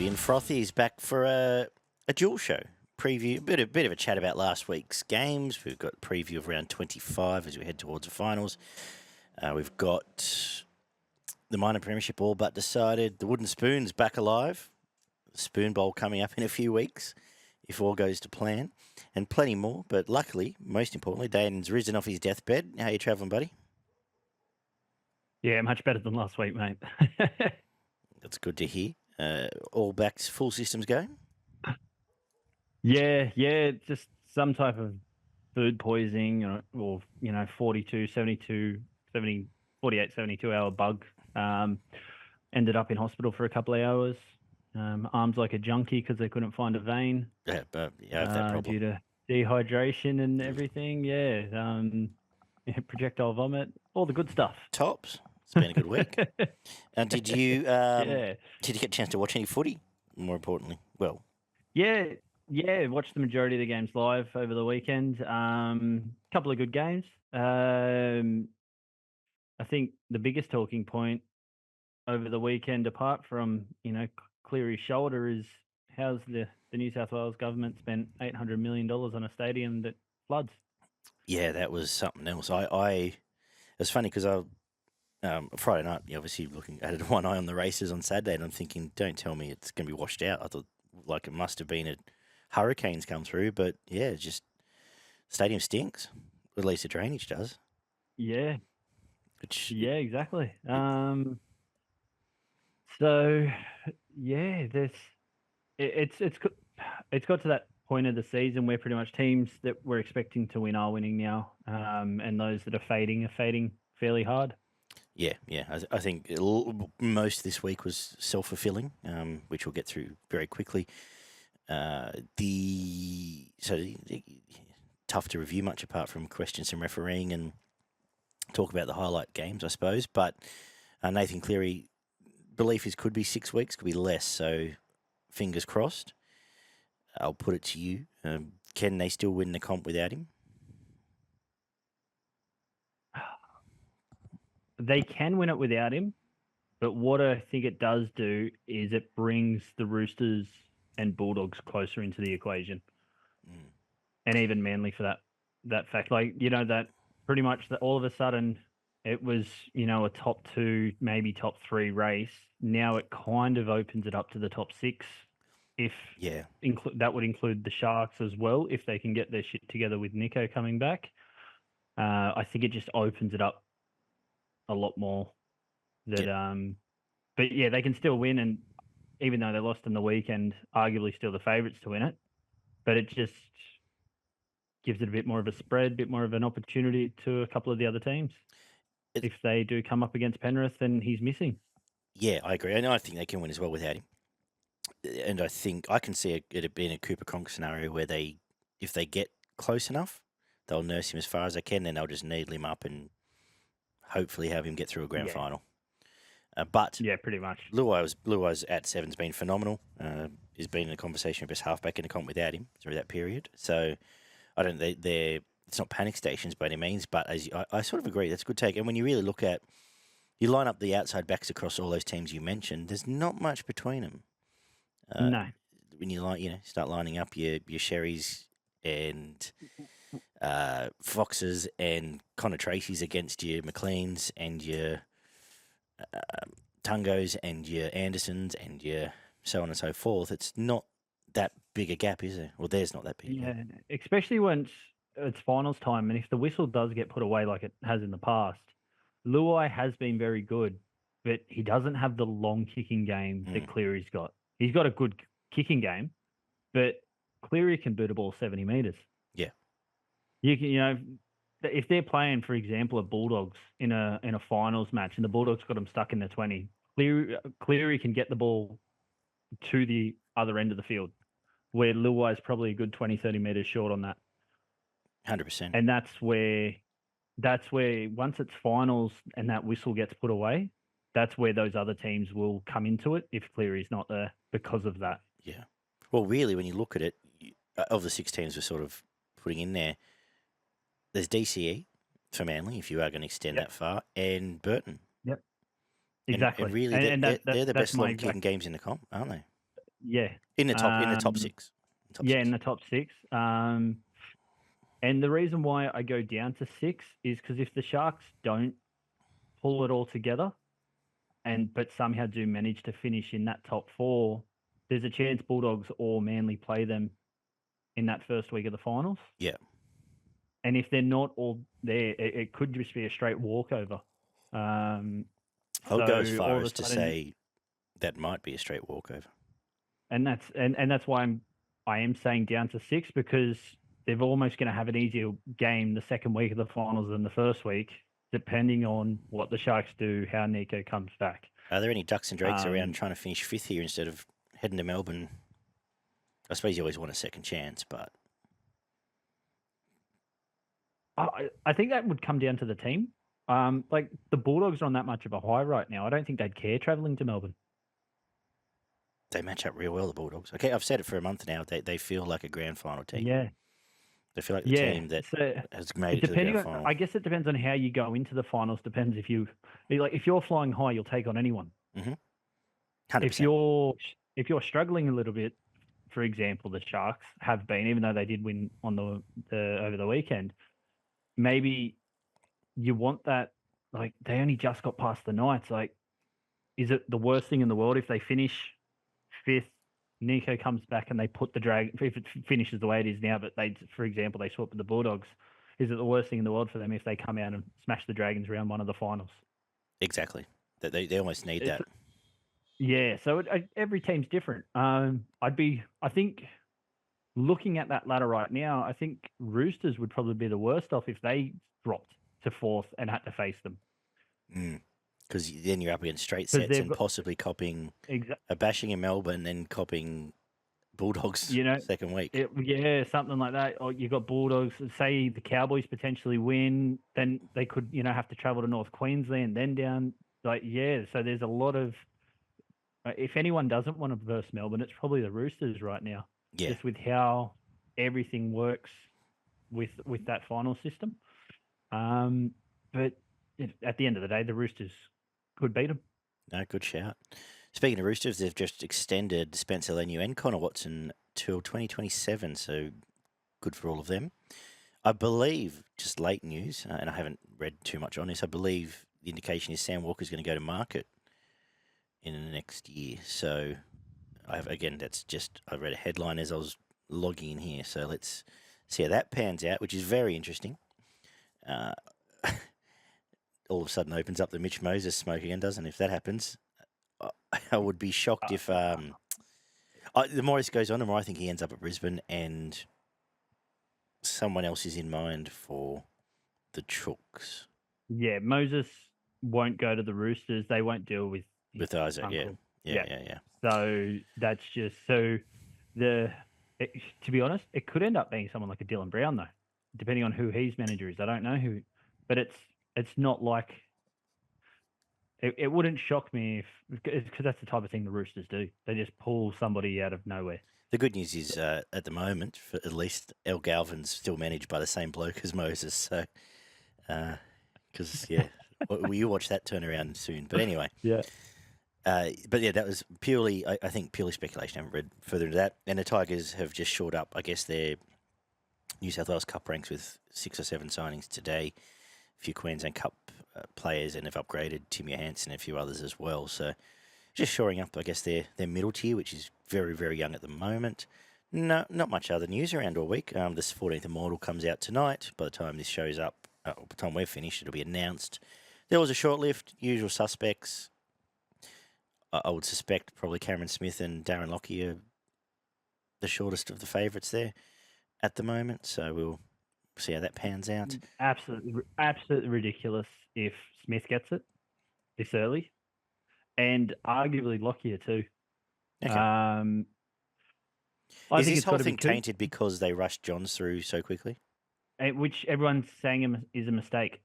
Footy and Frothy is back for a dual show preview. Bit of a chat about last week's games. We've got a preview of round 25 as we head towards the finals. We've got the minor premiership all but decided. The Wooden Spoon's back alive. The Spoonbowl coming up in a few weeks, if all goes to plan, and plenty more. But luckily, most importantly, Dan's risen off his deathbed. How you travelling, buddy? Yeah, much better than last week, mate. That's good to hear. All back, full systems going? Yeah, just some type of food poisoning or 42, 72, 70, 48, 72 hour bug. Ended up in hospital for a couple of hours. Arms like a junkie because they couldn't find a vein. Yeah, but I have that problem. Due to dehydration and everything. Projectile vomit, all the good stuff. Tops. It's been a good week. And did you Yeah. did you get a chance to watch any footy? More importantly, well, Yeah, watched the majority of the games live over the weekend. Couple of good games. I think the biggest talking point over the weekend, apart from Cleary's shoulder, is how's the New South Wales government spent $800 million on a stadium that floods. Yeah, that was something else. It's funny because Friday night, obviously had one eye on the races on Saturday, and I'm thinking, don't tell me it's going to be washed out. I thought it must have been hurricanes come through, but yeah, just stadium stinks. At least the drainage does. Yeah. Yeah, exactly. So yeah, it's got to that point of the season where pretty much teams that we're expecting to win are winning now, and those that are fading fairly hard. Yeah. I think most this week was self-fulfilling, which we'll get through very quickly. Tough to review much apart from questions and refereeing and talk about the highlight games, I suppose. But Nathan Cleary, belief is could be 6 weeks, could be less. So fingers crossed. I'll put it to you. Can they still win the comp without him? They can win it without him, but what I think it does do is it brings the Roosters and Bulldogs closer into the equation, and even Manly for that fact. That pretty much all of a sudden it was a top 2, maybe top 3 race. Now it kind of opens it up to the top 6. That would include the Sharks as well if they can get their shit together with Nico coming back. I think it just opens it up a lot more. But yeah, they can still win, and even though they lost in the weekend, arguably still the favourites to win it. But it just gives it a bit more of a spread, a bit more of an opportunity to a couple of the other teams. If they do come up against Penrith, then he's missing. Yeah, I agree. And I think they can win as well without him. And I think I can see it being a Cooper Cronk scenario where if they get close enough, they'll nurse him as far as they can, then they'll just needle him up and hopefully have him get through a grand final. But yeah, pretty much. Luai's at 7's been phenomenal. He's been in a conversation of best halfback in a comp without him through that period. So I don't. It's not panic stations by any means, but I sort of agree. That's a good take. And when you really look at, you line up the outside backs across all those teams you mentioned, there's not much between them. No. When you start lining up your Sherrys and Foxes and Connor Tracy's against your McLeans and your Tungos and your Andersons and your so on and so forth, it's not that big a gap, is there? Well, there's not that big. Yeah, especially when it's finals time, and if the whistle does get put away like it has in the past, Luai has been very good, but he doesn't have the long kicking game that Cleary's got. He's got a good kicking game, but Cleary can boot a ball 70 metres. Yeah. You can, if they're playing, for example, a Bulldogs in a finals match, and the Bulldogs got them stuck in the 20, Cleary can get the ball to the other end of the field, where Luai is probably a good 20, 30 metres short on that. 100%. And that's where once it's finals and that whistle gets put away, that's where those other teams will come into it if Cleary's not there because of that. Yeah. Well, really, when you look at it, of the 6 teams we're sort of putting in there, there's DCE for Manly, if you are going to extend that far, and Burton. Yep. Exactly. And really, they're the best long kicking games in the comp, aren't they? Yeah. in the top Um, six. Yeah, in the top six. And the reason why I go down to 6 is because if the Sharks don't pull it all together, but somehow do manage to finish in that top 4, there's a chance Bulldogs or Manly play them in that first week of the finals. Yeah. And if they're not all there, it could just be a straight walkover. I would go as So all far of a as to sudden, say that might be a straight walkover. and that's why I am saying down to 6, because they're almost going to have an easier game the second week of the finals than the first week, depending on what the Sharks do, how Nico comes back. Are there any ducks and drakes around trying to finish 5th here instead of heading to Melbourne? I suppose you always want a second chance, but I think that would come down to the team. Like the Bulldogs are on that much of a high right now. I don't think they'd care travelling to Melbourne. they match up real well, the Bulldogs. Okay, I've said it for a month now. They feel like a grand final team. Yeah, They feel like the team that has made it to the grand final. I guess it depends on how you go into the finals. Depends if you're flying high, you'll take on anyone. 100%. If you're struggling a little bit, for example, the Sharks have been, even though they did win on the over the weekend, maybe you want that. Like they only just got past the Knights. Like, is it the worst thing in the world if they finish 5th? Nico comes back and they put the drag. If it finishes the way it is now, but for example, they swap with the Bulldogs. Is it the worst thing in the world for them if they come out and smash the Dragons round one of the finals? Exactly. They almost need that. Yeah. So every team's different. I think looking at that ladder right now, I think Roosters would probably be the worst off if they dropped to 4th and had to face them. Because then you're up against straight sets and possibly copping a bashing in Melbourne, then copping Bulldogs second week. Something like that. Or you got Bulldogs. Say the Cowboys potentially win, then they could have to travel to North Queensland, then down. So there's a lot of. If anyone doesn't want to verse Melbourne, it's probably the Roosters right now. Yeah. Just with how everything works with that final system. But at the end of the day, the Roosters could beat them. No, good shout. Speaking of Roosters, they've just extended Spencer Leniu and Connor Watson till 2027, so good for all of them. I believe, just late news, and I haven't read too much on this, I believe the indication is Sam Walker's going to go to market in the next year. So, I read a headline as I was logging in here, so let's see how that pans out, which is very interesting. All of a sudden opens up the Mitch Moses smoke again, doesn't it? If that happens, I would be shocked if... the more this goes on, the more I think he ends up at Brisbane and someone else is in mind for the Chooks. Yeah, Moses won't go to the Roosters. They won't deal with Isaac, uncle. Yeah. So that's just... to be honest, it could end up being someone like a Dylan Brown, though, depending on who his manager is. I don't know who... But it's not like... It wouldn't shock me because that's the type of thing the Roosters do. They just pull somebody out of nowhere. The good news is, at the moment, for at least, El Galvin's still managed by the same bloke as Moses. So, because you watch that turnaround soon. But anyway, that was purely, I think, purely speculation. I haven't read further into that. And the Tigers have just shored up, I guess, their New South Wales Cup ranks with 6 or 7 signings today. A few Queensland Cup players, and have upgraded Tim Johansson and a few others as well. So just shoring up, I guess, their middle tier, which is very, very young at the moment. No, not much other news around all week. This 14th Immortal comes out tonight. By the time this shows up, by the time we're finished, it'll be announced. There was a short lift, usual suspects. I would suspect probably Cameron Smith and Darren Lockyer are the shortest of the favourites there at the moment. So we'll see how that pans out. Absolutely ridiculous if Smith gets it this early, and arguably Lockyer too. Okay. Is this whole thing tainted because they rushed Johns through so quickly? Which everyone's saying is a mistake.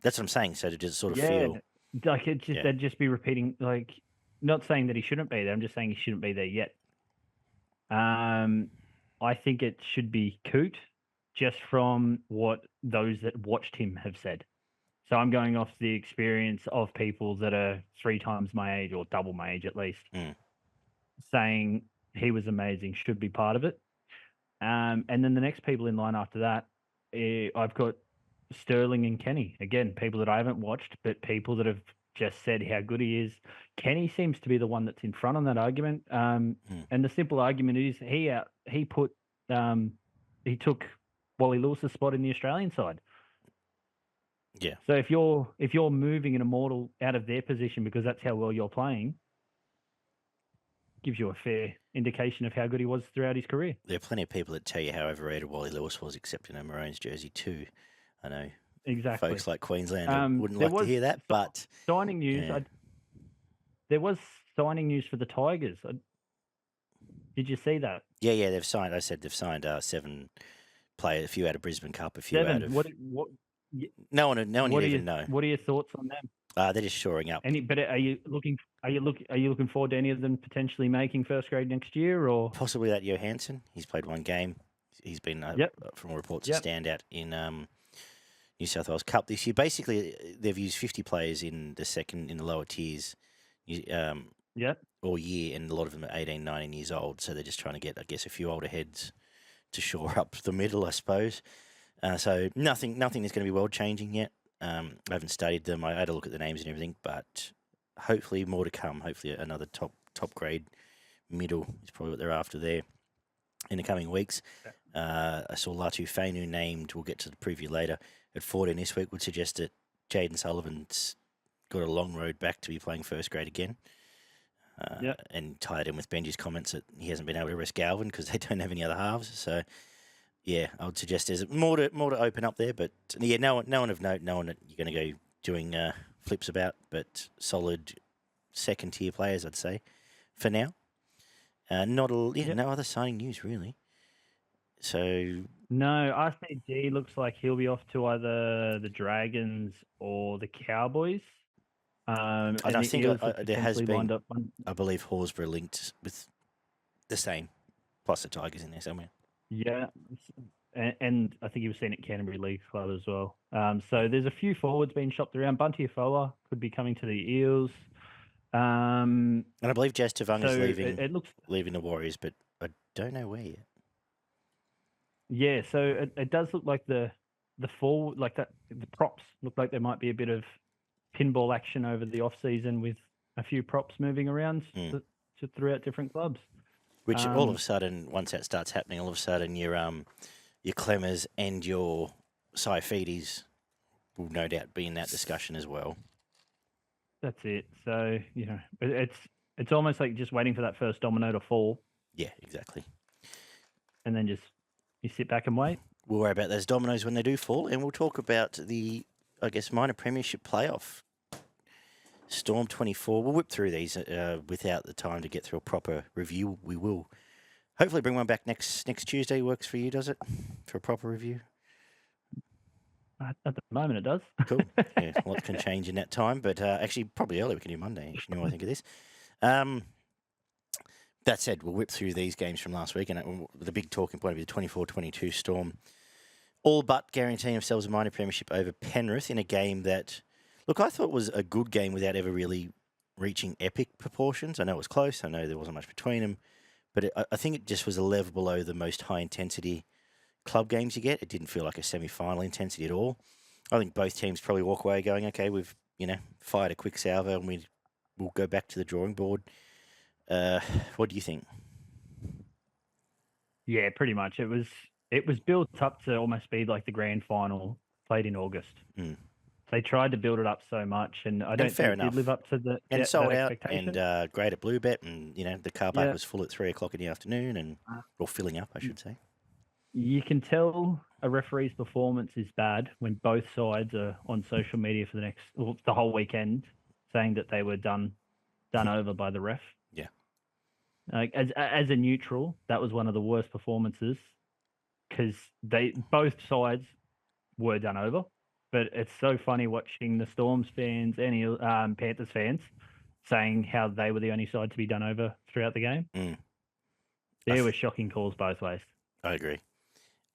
That's what I'm saying. So to just sort of feel like they'd just be repeating, like, not saying that he shouldn't be there. I'm just saying he shouldn't be there yet. I think it should be Coot, just from what those that watched him have said. So I'm going off the experience of people that are 3 times my age or double my age at least, saying he was amazing. Should be part of it. And then the next people in line after that, I've got Sterling and Kenny. Again, people that I haven't watched, but people that have just said how good he is. Kenny seems to be the one that's in front on that argument. And the simple argument is he took Wally Lewis's spot in the Australian side. Yeah. So if you're moving an Immortal out of their position because that's how well you're playing, gives you a fair indication of how good he was throughout his career. There are plenty of people that tell you how overrated Wally Lewis was, except in a Maroons jersey too. I know exactly. folks like Queensland wouldn't like to hear that, but signing news. Yeah. There was signing news for the Tigers. Did you see that? Yeah, they've signed. I said they've signed 7 players, a few out of Brisbane Cup, a few out of. What? No one even know. What are your thoughts on them? They're just shoring up. But are you looking forward to any of them potentially making first grade next year, or possibly that Johansson? He's played 1 game. He's been from all reports a standout in New South Wales Cup this year. Basically, they've used 50 players in the lower tiers, all year, and a lot of them are 18, 19 years old. So they're just trying to get, I guess, a few older heads to shore up the middle, I suppose. So nothing is going to be world changing yet. I haven't studied them. I had a look at the names and everything, but hopefully more to come. Hopefully another top grade middle is probably what they're after there in the coming weeks. I saw Latu Fainu named. We'll get to the preview later at 14 this week. Would suggest that Jaden Sullivan's got a long road back to be playing first grade again. And tied in with Benji's comments that he hasn't been able to rest Galvin because they don't have any other halves. So. Yeah, I would suggest there's more to open up there, but no one of note, no one that you're going to go doing flips about, but solid second tier players, I'd say, for now. No other signing news really. So no, RCG looks like he'll be off to either the Dragons or the Cowboys. And I think there has been, I believe, Horsburgh linked with the same, plus the Tigers in there somewhere. Yeah, and I think he was seen at Canterbury League Club as well. So there's a few forwards being shopped around. Bunty Afoa could be coming to the Eels. And I believe Jazz Tavung is leaving the Warriors, but I don't know where yet. Yeah, so it does look like the forward, like that, the props look like there might be a bit of pinball action over the off season with a few props moving around throughout different clubs. Which all of a sudden, once that starts happening, all of a sudden your Clemmers and your Saifidis will no doubt be in that discussion as well. That's it. So it's almost like just waiting for that first domino to fall. Yeah, exactly. And then just you sit back and wait. We'll worry about those dominoes when they do fall, and we'll talk about the, I guess, minor premiership playoff. Storm 24. We'll whip through these without the time to get through a proper review. We will hopefully bring one back next Tuesday. Works for you, does it? For a proper review? At the moment, it does. Cool. Yeah, a lot can change in that time, but actually, probably early we can do Monday. Actually, now I think of this. That said, we'll whip through these games from last week, and the big talking point will be the 24-22 Storm, all but guaranteeing themselves a minor premiership over Penrith in a game that. Look, I thought it was a good game without ever really reaching epic proportions. I know it was close. I know there wasn't much between them. But I think it just was a level below the most high-intensity club games you get. It didn't feel like a semi-final intensity at all. I think both teams probably walk away going, okay, we've fired a quick salvo and we'll go back to the drawing board. What do you think? Yeah, pretty much. It was built up to almost be like the grand final played in August. They tried to build it up so much, and I don't think it live up to the and sold out and great at Bluebet, and the car park was full at 3:00 in the afternoon, and or filling up, I should say. You can tell a referee's performance is bad when both sides are on social media for the whole weekend, saying that they were done over by the ref. Yeah. As a neutral, that was one of the worst performances because both sides were done over. But it's so funny watching the Storms fans and Panthers fans saying how they were the only side to be done over throughout the game. There were shocking calls both ways. I agree.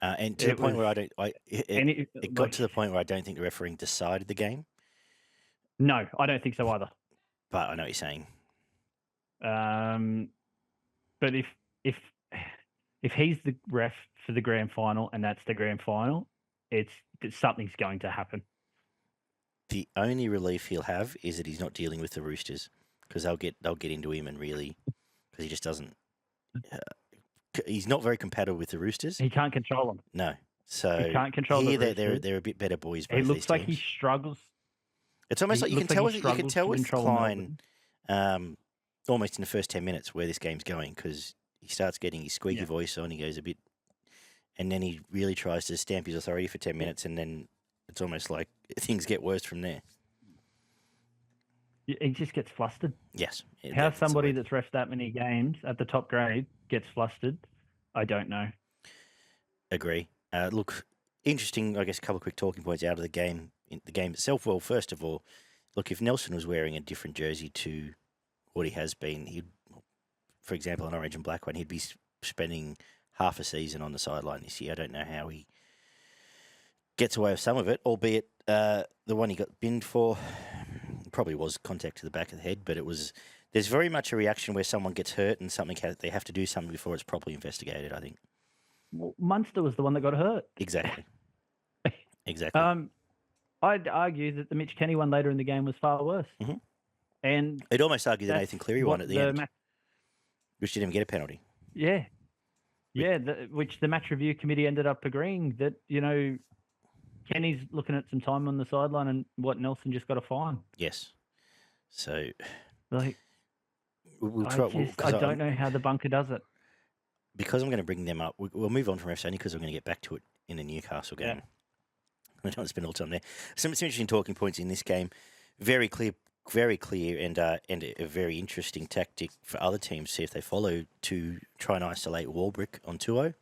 And to the point where it got to the point where I don't think the refereeing decided the game. No, I don't think so either. But I know what you're saying. But if he's the ref for the grand final and that's the grand final, something's going to happen. The only relief he'll have is that he's not dealing with the Roosters, because they'll get into him, and really, because he just doesn't. He's not very compatible with the Roosters. He can't control them. No, so he can't control here the Roosters. they're a bit better boys. He looks like he struggles. It's almost like you can tell with Klein, almost in the first 10 minutes where this game's going, because he starts getting his squeaky voice on. He goes a bit, and then he really tries to stamp his authority for 10 minutes, and then it's almost like things get worse from there. He just gets flustered. Yes. How somebody that's refed that many games at the top grade gets flustered, I don't know. Agree. Look, interesting, I guess, a couple of quick talking points out of the game itself. Well, first of all, look, if Nelson was wearing a different jersey to what he has been, he'd, for example, an orange and black one, he'd be spending half a season on the sideline this year. I don't know how he gets away with some of it, albeit the one he got binned for probably was contact to the back of the head, but there's very much a reaction where someone gets hurt and they have to do something before it's properly investigated, I think. Well, Munster was the one that got hurt. Exactly. I'd argue that the Mitch Kenny one later in the game was far worse. Mm-hmm. And I'd almost argue the Nathan Cleary one at the end, which didn't even get a penalty. Yeah. Yeah, which the match review committee ended up agreeing that, Kenny's looking at some time on the sideline and what Nelson just got a fine. Yes. So, like, I don't know how the bunker does it. Because I'm going to bring them up, we'll move on from refs only because I'm going to get back to it in the Newcastle game. I don't want to spend all the time there. Some interesting talking points in this game. Very clear, and a very interesting tactic for other teams. See if they follow to try and isolate Warbrick on 2-0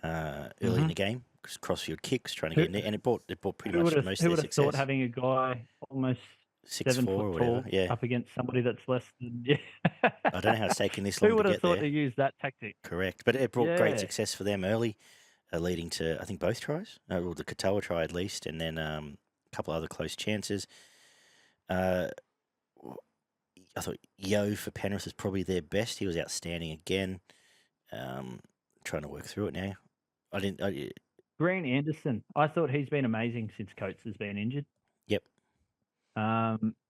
early in the game. Crossfield kicks, trying to get in there, and it brought pretty much most of their success. Who would have thought having a guy almost 6'4" 7 or foot whatever, tall up against somebody that's less than... I don't know how it's taken this long to get there. Who would have thought to use that tactic? Correct, but it brought great success for them early, leading to, I think, both tries. Well, the Katoa try at least, and then a couple other close chances. I thought Yo for Penrith is probably their best. He was outstanding again. Trying to work through it now. Grant Anderson, I thought he's been amazing since Coates has been injured. Yep.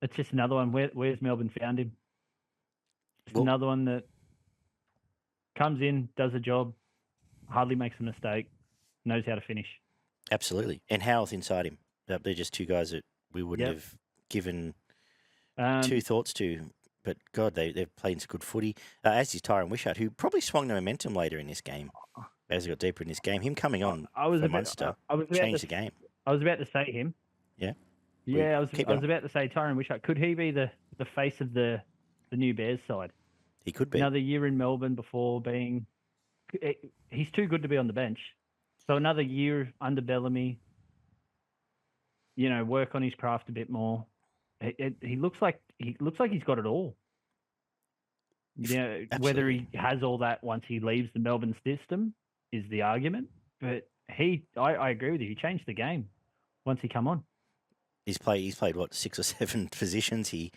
It's just another one. Where's Melbourne found him? Another one that comes in, does a job, hardly makes a mistake, knows how to finish. Absolutely. And Howth inside him. They're just two guys that we wouldn't have given two thoughts to. But, God, they've played some good footy. As is Tyron Wishart, who probably swung the momentum later in this game. As he got deeper in this game, him coming on for Munster changed the game. I was about to say him. Yeah? Yeah, I was about to say Tyron Wishart. Could he be the face of the new Bears side? He could be. Another year in Melbourne before being... He's too good to be on the bench. So another year under Bellamy, work on his craft a bit more. He looks like he's got it all. Whether he has all that once he leaves the Melbourne system is the argument. But I agree with you. He changed the game once he come on. He's played what, 6 or 7 positions. He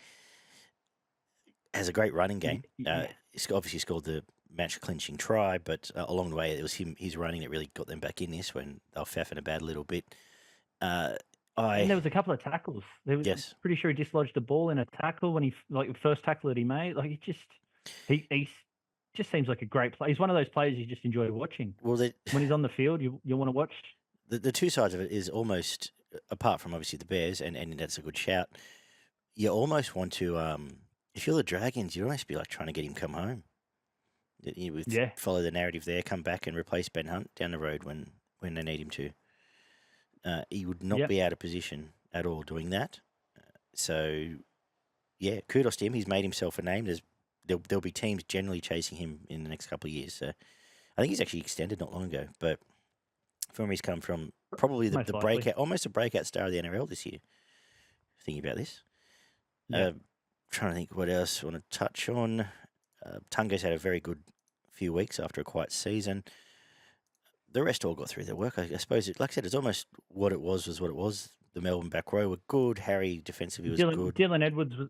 has a great running game. He's obviously scored the match clinching try, but along the way it was his running that really got them back in this when they were faffing about a little bit. And there was a couple of tackles. I'm pretty sure he dislodged the ball in a tackle when the first tackle that he made. Like he just seems like a great player. He's one of those players you just enjoy watching. Well, when he's on the field, you want to watch. The two sides of it is almost, apart from obviously the Bears, and that's a good shout. You almost want to, if you're the Dragons, you'd almost be like trying to get him come home. You would follow the narrative there, come back and replace Ben Hunt down the road when they need him to. He would not be out of position at all doing that. So, kudos to him. He's made himself a name. There'll be teams generally chasing him in the next couple of years. So I think he's actually extended not long ago. But from where he's come from, probably the breakout, almost a breakout star of the NRL this year. Thinking about this. Trying to think what else I want to touch on. Tungo's had a very good few weeks after a quiet season. The rest all got through their work. I suppose, like I said, it's almost what it was what it was. The Melbourne back row were good. Harry defensively was good. Dylan Edwards was...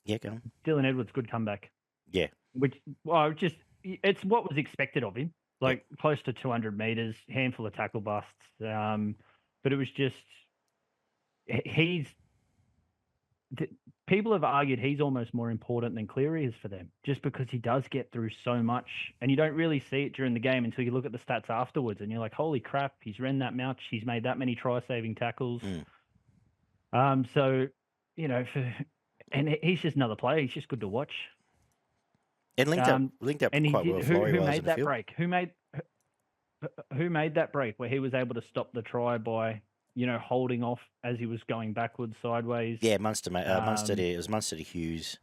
Yeah, go on. Dylan Edwards, good comeback. Yeah. Which, just it's what was expected of him. Like close to 200 meters, handful of tackle busts. But it was just he's. People have argued he's almost more important than Cleary is for them, just because he does get through so much, and you don't really see it during the game until you look at the stats afterwards, and you're like, "Holy crap! He's ran that much. He's made that many try-saving tackles." So, and he's just another player. He's just good to watch. And linked up and quite well. Who made that break? Who made that break where he was able to stop the try by holding off as he was going backwards, sideways? Yeah, Munster. It was Munster to Hughes.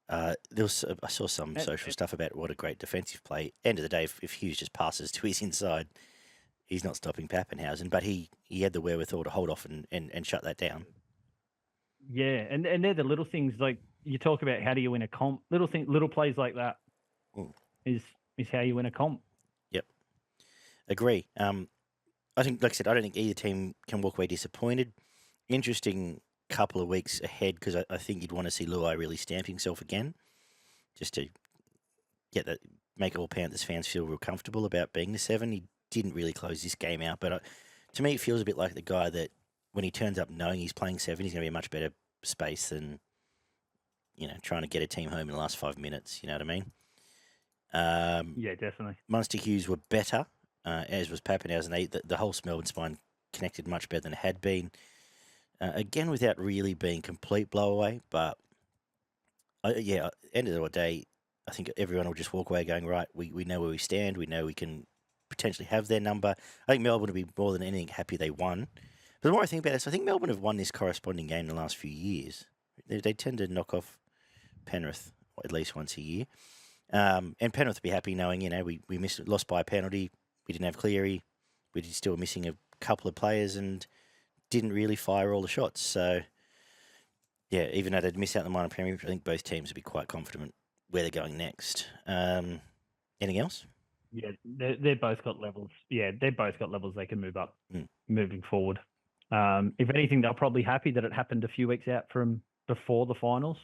I saw some social stuff about what a great defensive play. End of the day, if Hughes just passes to his inside, he's not stopping Pappenhausen. But he had the wherewithal to hold off and shut that down. Yeah, and they're the little things, like you talk about how do you win a comp. Little plays like that is how you win a comp. Yep, agree. I think, like I said, I don't think either team can walk away disappointed. Interesting couple of weeks ahead, because I think you'd want to see Luai really stamp himself again, just to make all Panthers fans feel real comfortable about being the 7. He didn't really close this game out, but to me, it feels a bit like the guy that when he turns up knowing he's playing 7, he's going to be a much better space than trying to get a team home in the last 5 minutes. You know what I mean? Yeah, definitely. Munster Hughes were better, as was Pappenhausen. The whole Melbourne spine connected much better than it had been. Again, without really being complete blowaway, but end of the day, I think everyone will just walk away going, right, we know where we stand. We know we can potentially have their number. I think Melbourne will be more than anything happy they won. But the more I think about it, I think Melbourne have won this corresponding game in the last few years. They tend to knock off Penrith at least once a year. And Penrith will be happy knowing, we lost by a penalty. We didn't have Cleary. We still were missing a couple of players and didn't really fire all the shots. So, yeah, even though they'd miss out on the minor premiership, I think both teams would be quite confident where they're going next. Anything else? Yeah, they've both got levels. Yeah, they've both got levels they can move up moving forward. If anything, they're probably happy that it happened a few weeks out from before the finals.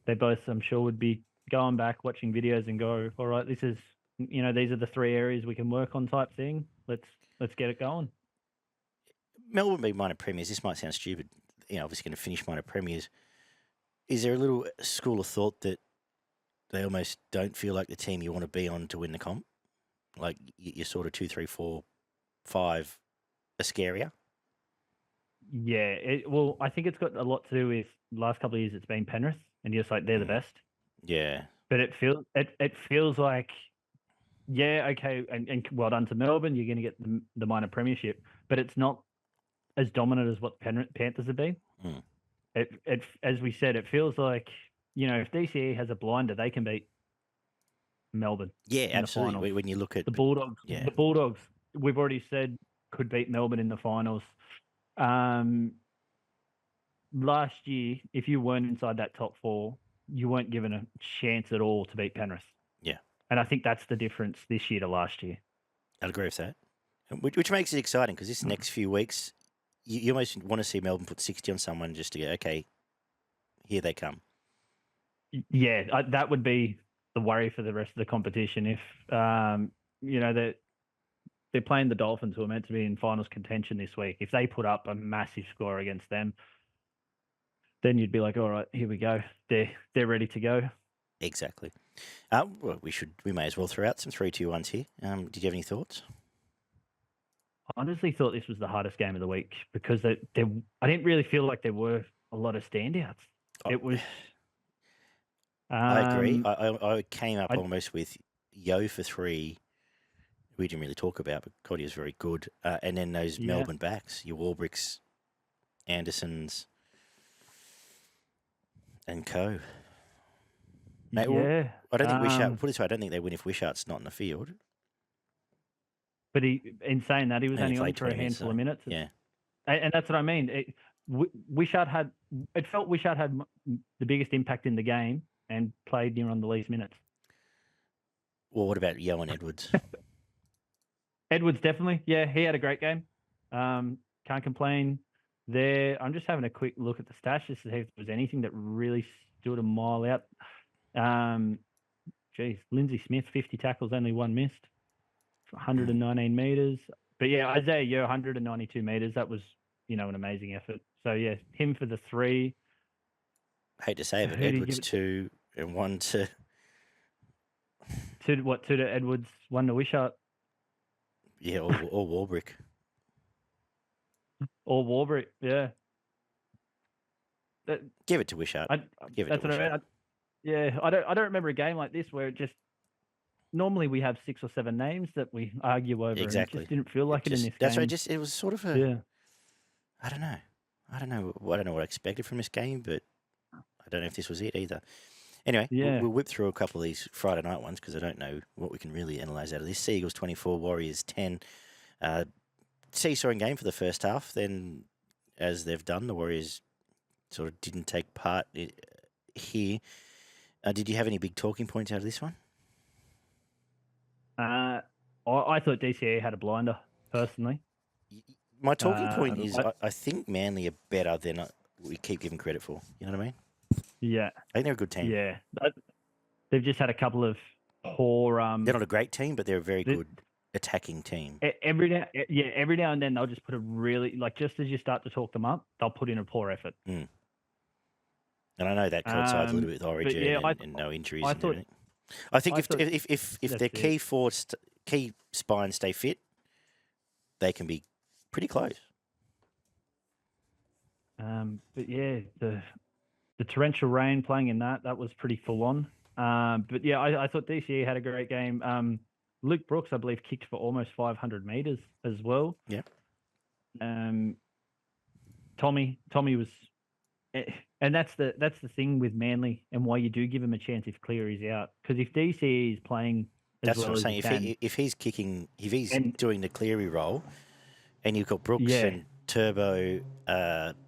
They both, I'm sure, would be going back, watching videos and go, all right, this is, these are the 3 areas we can work on type thing. Let's get it going. Melbourne being minor premiers, this might sound stupid, obviously going to finish minor premiers. Is there a little school of thought that they almost don't feel like the team you want to be on to win the comp? Like you're sort of 2, 3, 4, 5 are scarier? Yeah, well, I think it's got a lot to do with the last couple of years it's been Penrith, and just like they're the best. Yeah. But it feels like, yeah, okay, and well done to Melbourne, you're going to get the minor premiership, but it's not as dominant as what Panthers have been. It as we said, it feels like, if DCE has a blinder, they can beat Melbourne. Yeah, absolutely. When you look at the Bulldogs, the Bulldogs, we've already said could beat Melbourne in the finals. Last year, if you weren't inside that top 4, you weren't given a chance at all to beat Penrith. Yeah. And I think that's the difference this year to last year. I'd agree with that. Which makes it exciting, because this next few weeks, you almost want to see Melbourne put 60 on someone just to go, okay, here they come. Yeah, that would be the worry for the rest of the competition. If, they're playing the Dolphins, who are meant to be in finals contention this week. If they put up a massive score against them, then you'd be like, all right, here we go. They're ready to go. Exactly. Well, we may as well throw out some 3-2-1s here. Did you have any thoughts? I honestly thought this was the hardest game of the week, because I didn't really feel like there were a lot of standouts. It was. I agree. I came up almost with Yo for 3. We didn't really talk about, but Cody was very good. And then those Melbourne backs, your Warbricks, Andersons, and co. Mate, I don't think Wishart, put it this way, I don't think they win if Wishart's not in the field. But in saying that, he was only on for a handful of minutes. Yeah. And that's what I mean. Wishart had the biggest impact in the game and played near on the least minutes. Well, what about Yo and Edwards? Edwards, definitely. Yeah, he had a great game. Can't complain there. I'm just having a quick look at the stats just to see if there was anything that really stood a mile out. geez, Lindsay Smith, 50 tackles, only one missed, 119 metres. But yeah, Isaiah Yeo, 192 metres. That was, an amazing effort. So yeah, him for the 3. Hate to say it, but Who did you Edwards give it 2 and 1 to... Two to Edwards, 1 to Wishart. Yeah, or Warbrick. Or Warbrick, yeah. Give it to Wishart. Give it that's to what Wishart. I don't remember a game like this where it just... Normally we have 6 or 7 names that we argue over. Exactly. And it just didn't feel like it in this that's game. right. It was sort of a... Yeah. I don't know. I don't know what I expected from this game, but I don't know if this was it either. Anyway, Yeah. we'll whip through a couple of these Friday night ones because I don't know what we can really analyse out of this. Seagulls 24, Warriors 10. Seesawing game for the first half. Then, as they've done, the Warriors sort of didn't take part here. Did you have any big talking points out of this one? I thought DCE had a blinder, personally. My talking point is I think Manly are better than we keep giving credit for. You know what I mean? Yeah. I think they're a good team. Yeah. They've just had a couple of poor... they're not a great team, but they're a very good attacking team. Every now and then they'll just put a really... just as you start to talk them up, they'll put in a poor effort. Mm. And I know that coincides a little bit with Origin and no injuries and everything. I think if their key spines stay fit, they can be pretty close. But yeah, the torrential rain playing in that was pretty full on. But yeah, I thought DCE had a great game. Luke Brooks, I believe, kicked for almost 500 metres as well. Yeah. Tommy was, and that's the thing with Manly and why you do give him a chance if Cleary's out, because if DCE is playing, that's what I'm saying. If he's kicking, if he's doing the Cleary role, and you've got Brooks and Turbo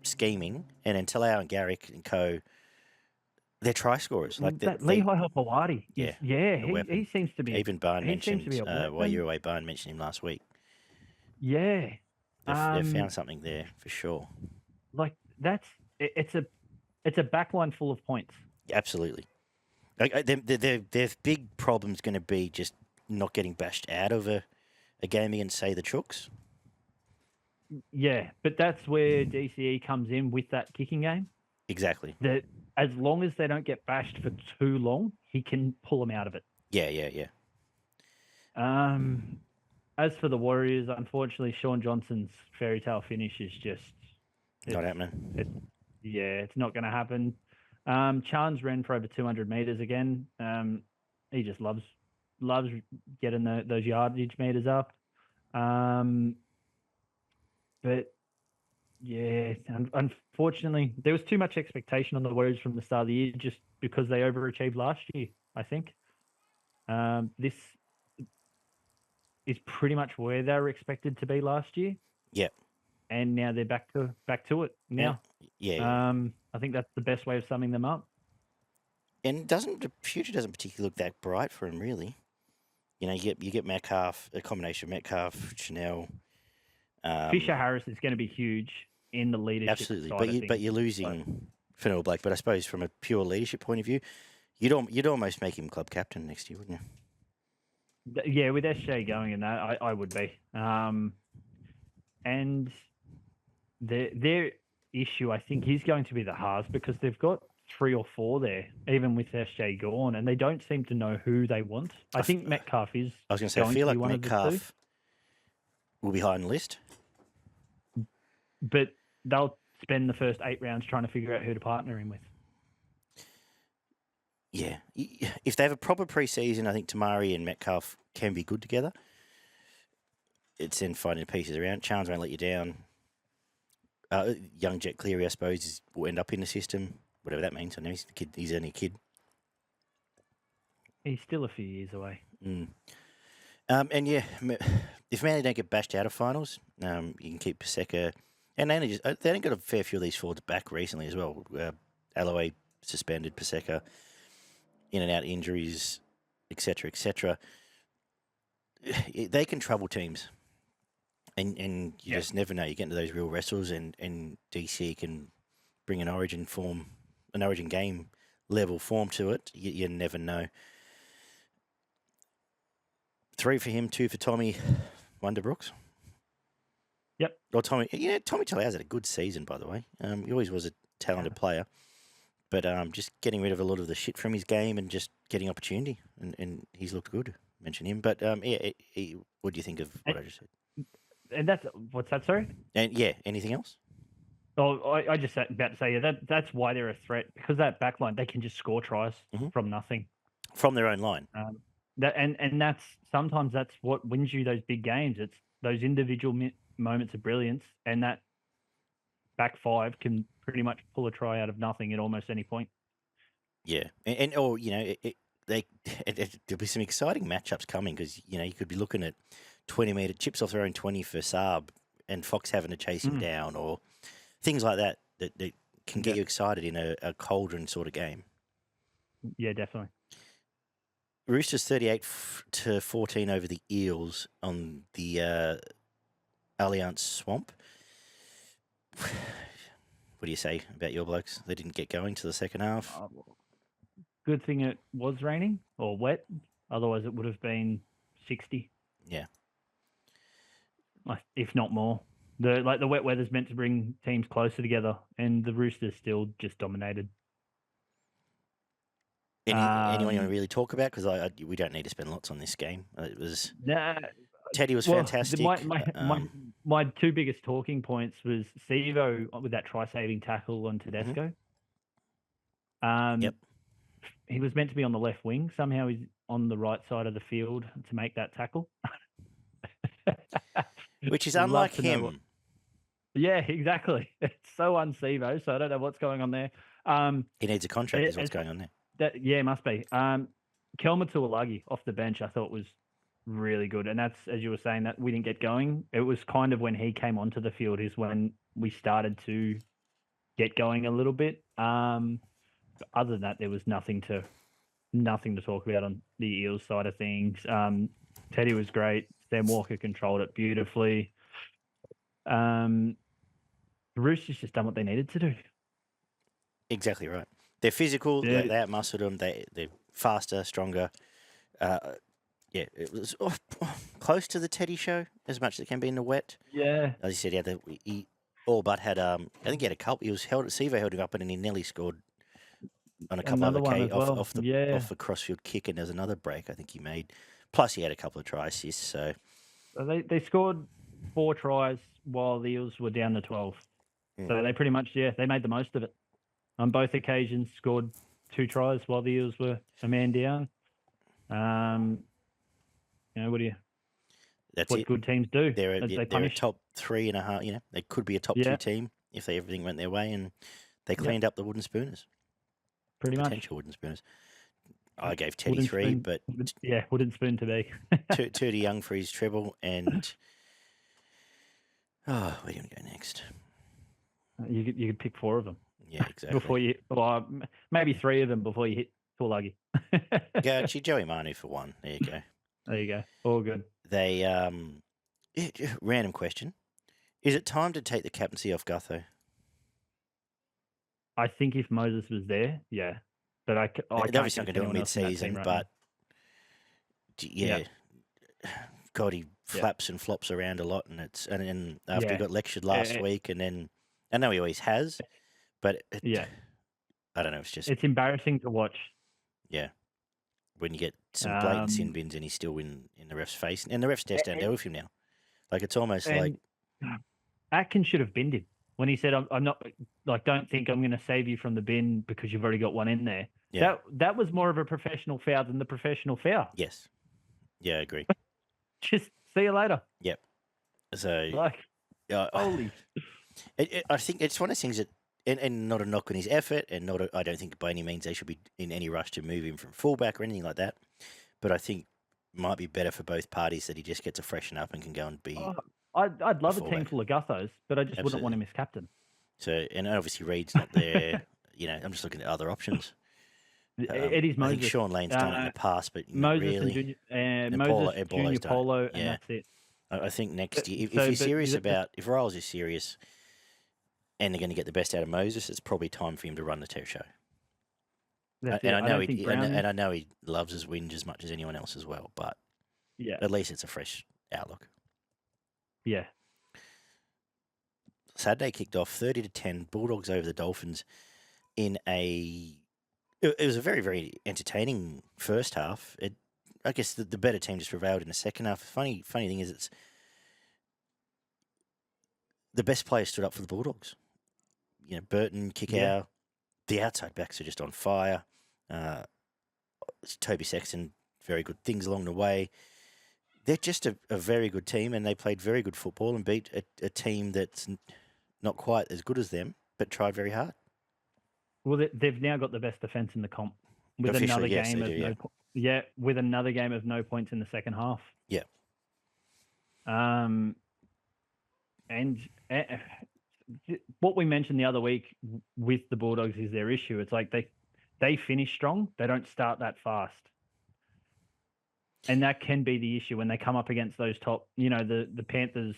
scheming, and then Talau and Garrick and co, they're try scorers. Like Lehigh Hopewadi. Yeah, he seems to be. Even Barn mentioned while you were away. Barn mentioned him last week. Yeah, they've found something there for sure. It's a backline full of points. Absolutely. Their big problem's going to be just not getting bashed out of a game against, say, the Chooks. Yeah, but that's where DCE comes in with that kicking game. Exactly. That as long as they don't get bashed for too long, he can pull them out of it. Yeah. As for the Warriors, unfortunately, Sean Johnson's fairy tale finish is just not happening. It's not going to happen. Chance ran for over 200 metres again. He just loves getting those yardage meters up. But yeah, unfortunately, there was too much expectation on the Warriors from the start of the year just because they overachieved last year, I think. This is pretty much where they were expected to be last year. Yeah. And now they're back to it now. Yeah. I think that's the best way of summing them up. And the future doesn't particularly look that bright for him, really. You know, you get Metcalf, a combination of Metcalf, Chanel. Fisher Harris is going to be huge in the leadership. Absolutely, but you're losing Fennell Blake. But I suppose from a pure leadership point of view, you'd almost make him club captain next year, wouldn't you? Yeah, with SJ going in that, I would be. And their issue, I think, is going to be the halves because they've got 3 or 4 there, even with SJ gone, and they don't seem to know who they want. I think Metcalf is. I was going to say, I feel like Metcalf will be high on the list. But they'll spend the first 8 rounds trying to figure out who to partner him with. Yeah. If they have a proper pre-season, I think Tamari and Metcalf can be good together. It's then finding pieces around. Chance won't let you down. Young Jet Cleary, I suppose, will end up in the system, whatever that means. I know he's only a kid. He's still a few years away. Mm. And yeah, if Manly don't get bashed out of finals, you can keep Paseka. And they only got a fair few of these forwards back recently as well. Alloway suspended, Paseka, in and out injuries, etc., etc. They can trouble teams. And you just never know. You get into those real wrestles, and DC can bring an Origin game level form to it. You never know. 3 for him, 2 for Tommy Wonderbrooks. Yep. Or Tommy Talau's had a good season, by the way. He always was a talented player. But just getting rid of a lot of the shit from his game and just getting opportunity. And he's looked good. Mention him. But, what do you think of what I just said? And what's that, sorry? And, anything else? Oh, I just about to say, that's why they're a threat. Because that back line, they can just score tries from nothing. From their own line. That's sometimes that's what wins you those big games. It's those individual moments of brilliance, and that back five can pretty much pull a try out of nothing at almost any point. Yeah, there'll be some exciting matchups coming because you could be looking at 20-meter chips off their own 20 for Saab and Fox having to chase him down or things like that can get you excited in a cauldron sort of game. Yeah, definitely. Roosters 38-14 over the Eels on the Allianz Swamp. What do you say about your blokes? They didn't get going to the second half. Good thing it was raining or wet. Otherwise, it would have been 60. Yeah. If not more. The wet weather's meant to bring teams closer together, and the Roosters still just dominated. Anyone you want to really talk about? Because we don't need to spend lots on this game. It was Teddy was fantastic. My two biggest talking points was Sevo with that try-saving tackle on Tedesco. Yep. He was meant to be on the left wing. Somehow he's on the right side of the field to make that tackle. Which is unlike him. Yeah, exactly. It's so un-Sevo, so I don't know what's going on there. He needs a contract is what's going on there. It must be. Kelma Tuolagi off the bench I thought was really good. And that's, as you were saying, that we didn't get going. It was kind of when he came onto the field is when we started to get going a little bit. But other than that, there was nothing to talk about on the Eels side of things. Teddy was great. Sam Walker controlled it beautifully. The Roosters just done what they needed to do. Exactly right. They're physical. They outmuscled them. They're faster, stronger. It was close to the Teddy show as much as it can be in the wet. Yeah. As you said, he all but had. I think he had a couple. Sevo held him up and he nearly scored on a couple of off the crossfield kick, and there's another break I think he made. Plus, he had a couple of try assists. So they scored 4 tries while the Eels were down to 12. So they pretty much they made the most of it. On both occasions, scored 2 tries while the Eels were a man down. That's what good teams do. They're a top 3.5. They could be a top 2 team if everything went their way, and they cleaned up the wooden spooners. Pretty much. Potential wooden spooners. I gave Teddy 3, but wooden spoon to be. too young for his treble, and where do you want to go next? You could pick 4 of them. Yeah, exactly. Before maybe 3 of them before you hit Tuolagi. Go actually Joey Manu for 1. There you go. There you go. All good. They random question: is it time to take the captaincy off Gutho? I think if Moses was there, yeah, but I they're obviously not going to do it mid-season, but God, he flaps and flops around a lot, and then after he got lectured last week, and then I know he always has. But I don't know. It's embarrassing to watch. Yeah, when you get some blatant sin bins and he's still in the ref's face, and the refs stand there with him now. Like it's almost like Atkins should have binned him when he said, "I'm not don't think I'm going to save you from the bin because you've already got one in there." Yeah. That was more of a professional foul than the professional foul. Yes. Yeah, I agree. Just see you later. Yep. So holy. I think it's one of those things that. And not a knock on his effort, and I don't think by any means they should be in any rush to move him from fullback or anything like that. But I think it might be better for both parties that he just gets to freshen up and can go and be. I'd love a team full of Guthos, but I just wouldn't want him as captain. So, and obviously Reed's not there. I'm just looking at other options. Eddie's Moses. I think Sean Lane's done it in the past, but Moses really. and Junior Polo, and that's it. I think next year, if you're serious if Riles is serious. And they're going to get the best out of Moses, it's probably time for him to run the Terry show. And I know he loves his whinge as much as anyone else as well. But Yeah. at least it's a fresh outlook. Yeah. Saturday kicked off 30-10, Bulldogs over the Dolphins in a. It was a very, very entertaining first half. I guess the better team just prevailed in the second half. Funny thing is, it's the best players stood up for the Bulldogs. Burton, Kickow, the outside backs are just on fire. Toby Sexton, very good things along the way. They're just a very good team, and they played very good football and beat a team that's not quite as good as them, but tried very hard. Well, they've now got the best defence in the comp with Officially, another yes, game they of do, with another game of no points in the second half. Yeah. And what we mentioned the other week with the Bulldogs is their issue. It's like they finish strong, they don't start that fast. And that can be the issue when they come up against those top, the Panthers,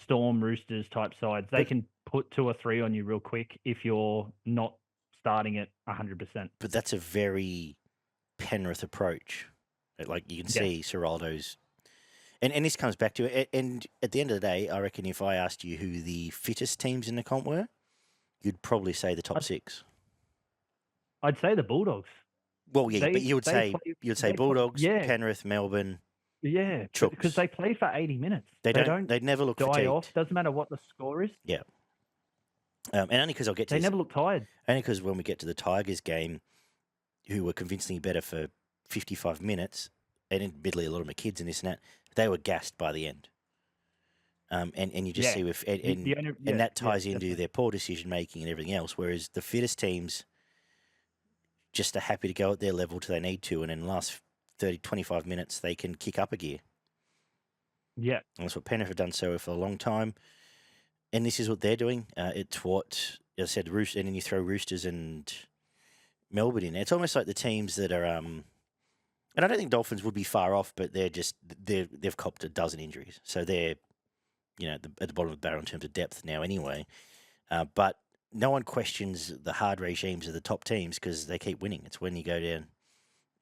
Storm, Roosters type sides. They can put 2 or 3 on you real quick if you're not starting at 100%. But that's a very Penrith approach. Like you can see Ciraldo's... And this comes back to it. And at the end of the day, I reckon if I asked you who the fittest teams in the comp were, you'd probably say the top 6. I'd say the Bulldogs. Well, yeah, but you would say Bulldogs, Penrith, Melbourne. Yeah, Chooks. Because they play for 80 minutes. They never look fatigued. Off. Doesn't matter what the score is. Yeah. And only because I'll get to They never look tired. Only because when we get to the Tigers game, who were convincingly better for 55 minutes, and admittedly a lot of my kids and this and that, they were gassed by the end. And you just see with and that ties into their poor decision making and everything else. Whereas the fittest teams just are happy to go at their level till they need to, and in the last 25 minutes they can kick up a gear. Yeah, and that's what Penrith have done so for a long time, and this is what they're doing. It's what I said, and then you throw Roosters and Melbourne in there. It's almost like the teams that are and I don't think Dolphins would be far off, but they've copped a dozen injuries, so they're at the bottom of the barrel in terms of depth now anyway. But no one questions the hard regimes of the top teams because they keep winning. It's when you go down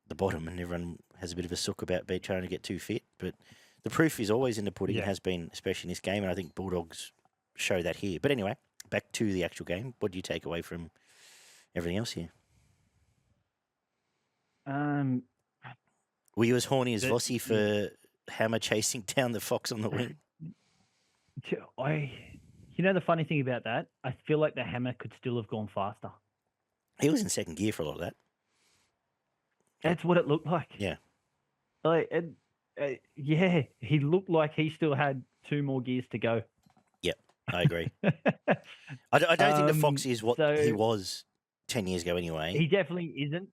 the bottom and everyone has a bit of a sook about trying to get too fit. But the proof is always in the pudding. It has been, especially in this game, and I think Bulldogs show that here. But anyway, back to the actual game. What do you take away from everything else here? Were you as horny as Vossi for Hammer chasing down the fox on the wing? The funny thing about that, I feel like the Hammer could still have gone faster. He was in second gear for a lot of that. That's what it looked like. Yeah. He looked like he still had 2 more gears to go. Yep, I agree. I don't think the Fox is what he was 10 years ago anyway. He definitely isn't.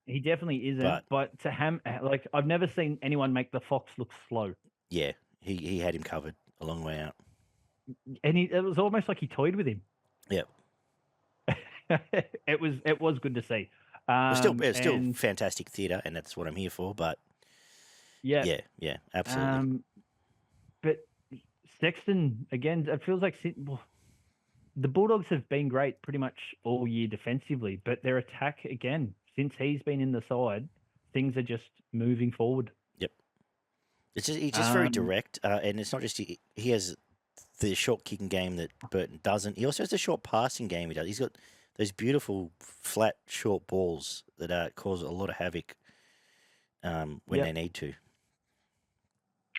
But to I've never seen anyone make the Fox look slow. Yeah, he had him covered a long way out. And it was almost like he toyed with him. Yep. It was good to see. It's still fantastic theatre, and that's what I'm here for. But yeah, absolutely. But Sexton again, it feels like the Bulldogs have been great pretty much all year defensively, but their attack again, since he's been in the side, things are just moving forward. Yep. He's just very direct, and it's not just he has the short kicking game that Burton doesn't. He also has a short passing game. He's got those beautiful flat short balls that cause a lot of havoc when they need to.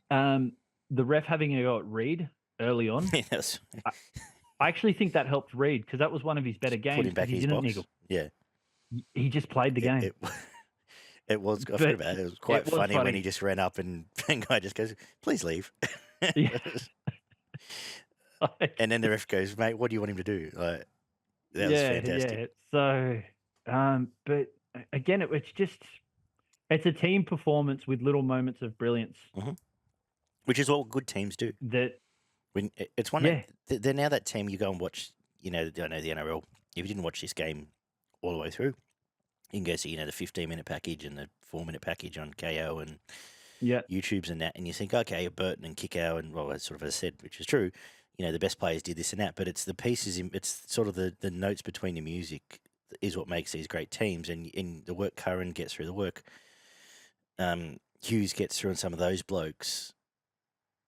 The ref having a go at Reed early on. Yes. I actually think that helped Reed because that was one of his better games. Put him back in his box. Niggle. Yeah. He just played the game. It was. I forgot about it. It was quite funny when he just ran up and guy just goes, "Please leave." Yeah. And then the ref goes, "Mate, what do you want him to do?" That was fantastic. Yeah. So, but again, it's a team performance with little moments of brilliance, which is what good teams do. It's one. They're now that team you go and watch. I know the NRL. If you didn't watch this game all the way through, you can go see the 15-minute package and the 4-minute package on KO and YouTube's and that, and you think, okay, Burton and Kickow and that's sort of as I said, which is true. The best players did this and that, but it's the pieces. It's sort of the notes between the music is what makes these great teams, and in the work Curran gets through the work. Hughes gets through and some of those blokes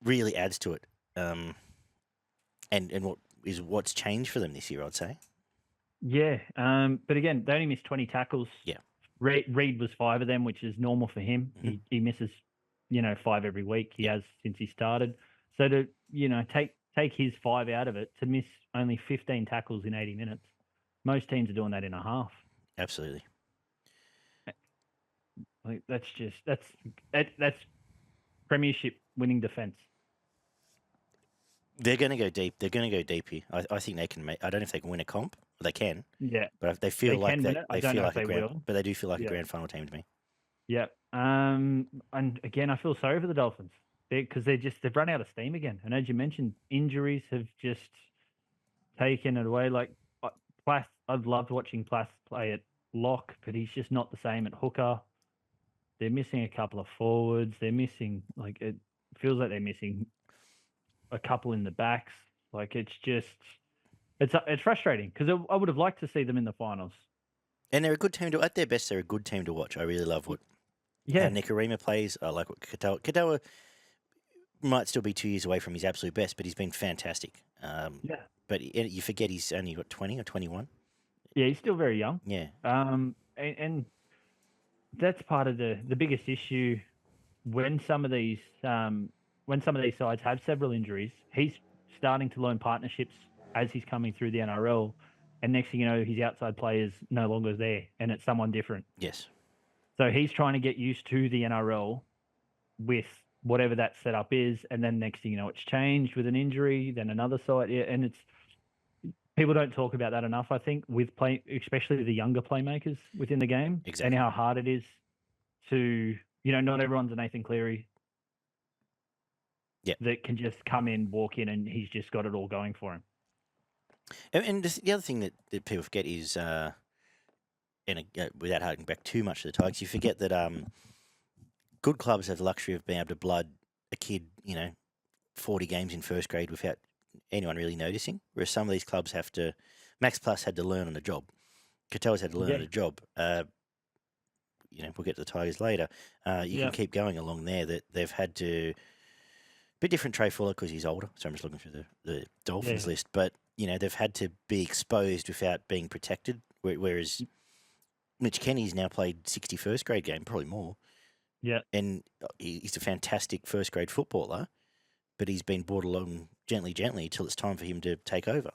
really adds to it. And what's changed for them this year, I'd say. Yeah, but again, they only missed 20 tackles. Yeah. Reed was 5 of them, which is normal for him. Mm-hmm. He misses, 5 every week. He has since he started. So to take his 5 out of it, to miss only 15 tackles in 80 minutes, most teams are doing that in a half. Absolutely. Like that's premiership winning defense. They're going to go deep. They're going to go deep here. I think they can make. I don't know if they can win a comp. They can. Yeah, but they feel like they feel like a grand. will. But they do feel like a grand final team to me. Yeah. And again, I feel sorry for the Dolphins because they've run out of steam again. And as you mentioned, injuries have just taken it away. Like Plath, I've loved watching Plath play at lock, but he's just not the same at hooker. They're missing a couple of forwards. They're missing it feels like they're missing a couple in the backs. Like it's frustrating because I would have liked to see them in the finals. And they're a good team at their best. They're a good team to watch. I really love what Nikorima plays. I like what Katoa might still be 2 years away from his absolute best, but he's been fantastic. But you forget he's only got 20 or 21. Yeah, he's still very young. Yeah. And that's part of the biggest issue when some of these sides have several injuries. He's starting to learn partnerships as he's coming through the NRL, and next thing you know, his outside player's no longer there, and it's someone different. Yes. So he's trying to get used to the NRL with whatever that setup is, and then next thing you know, it's changed with an injury, then another side, and it's people don't talk about that enough. I think especially the younger playmakers within the game, exactly. And how hard it is to not everyone's a Nathan Cleary. Yeah. That can just come in, walk in, and he's just got it all going for him. And the other thing that people forget is, without harking back too much to the Tigers, you forget that good clubs have the luxury of being able to blood a kid, 40 games in first grade without anyone really noticing, whereas some of these clubs have to. Max Plus had to learn on the job. Katoa's had to learn on the job. We'll get to the Tigers later. You can keep going along there. That they've had to. Bit different Trey Fuller because he's older, so I'm just looking through the Dolphins list. But they've had to be exposed without being protected. Whereas Mitch Kenny's now played 60 first grade game, probably more. Yeah, and he's a fantastic first grade footballer, but he's been brought along gently till it's time for him to take over.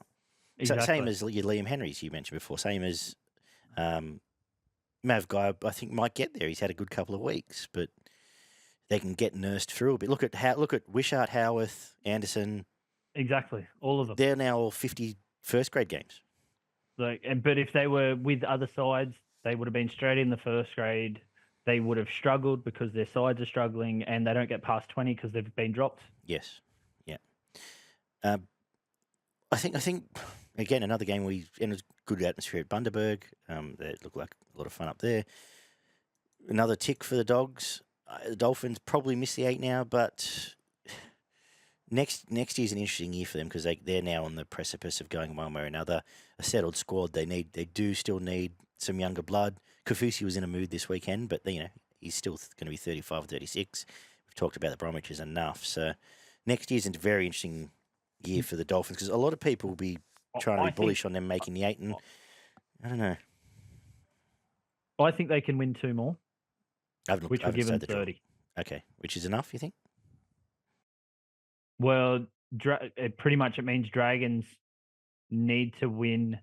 Exactly. So same as your Liam Henrys you mentioned before. Same as Mav Guy. I think might get there. He's had a good couple of weeks, but. They can get nursed through a bit. Look at Wishart, Howarth, Anderson. Exactly, all of them. They're now all 50 first grade games. But if they were with other sides, they would have been straight in the first grade. They would have struggled because their sides are struggling, and they don't get past 20 because they've been dropped. Yes, yeah. I think again another game we ended good atmosphere at Bundaberg. It looked like a lot of fun up there. Another tick for the Dogs. The Dolphins probably miss the 8 now, but next year's an interesting year for them because they're now on the precipice of going one way or another. A settled squad. They do still need some younger blood. Kaufusi was in a mood this weekend, but he's still going to be 35 or 36. We've talked about the Bromwiches enough. So next year's a very interesting year for the Dolphins because a lot of people will be trying to be bullish on them making the 8, and I don't know. I think they can win 2 more. Which will give them 30. Okay, which is enough, you think? Well, pretty much it means Dragons need to win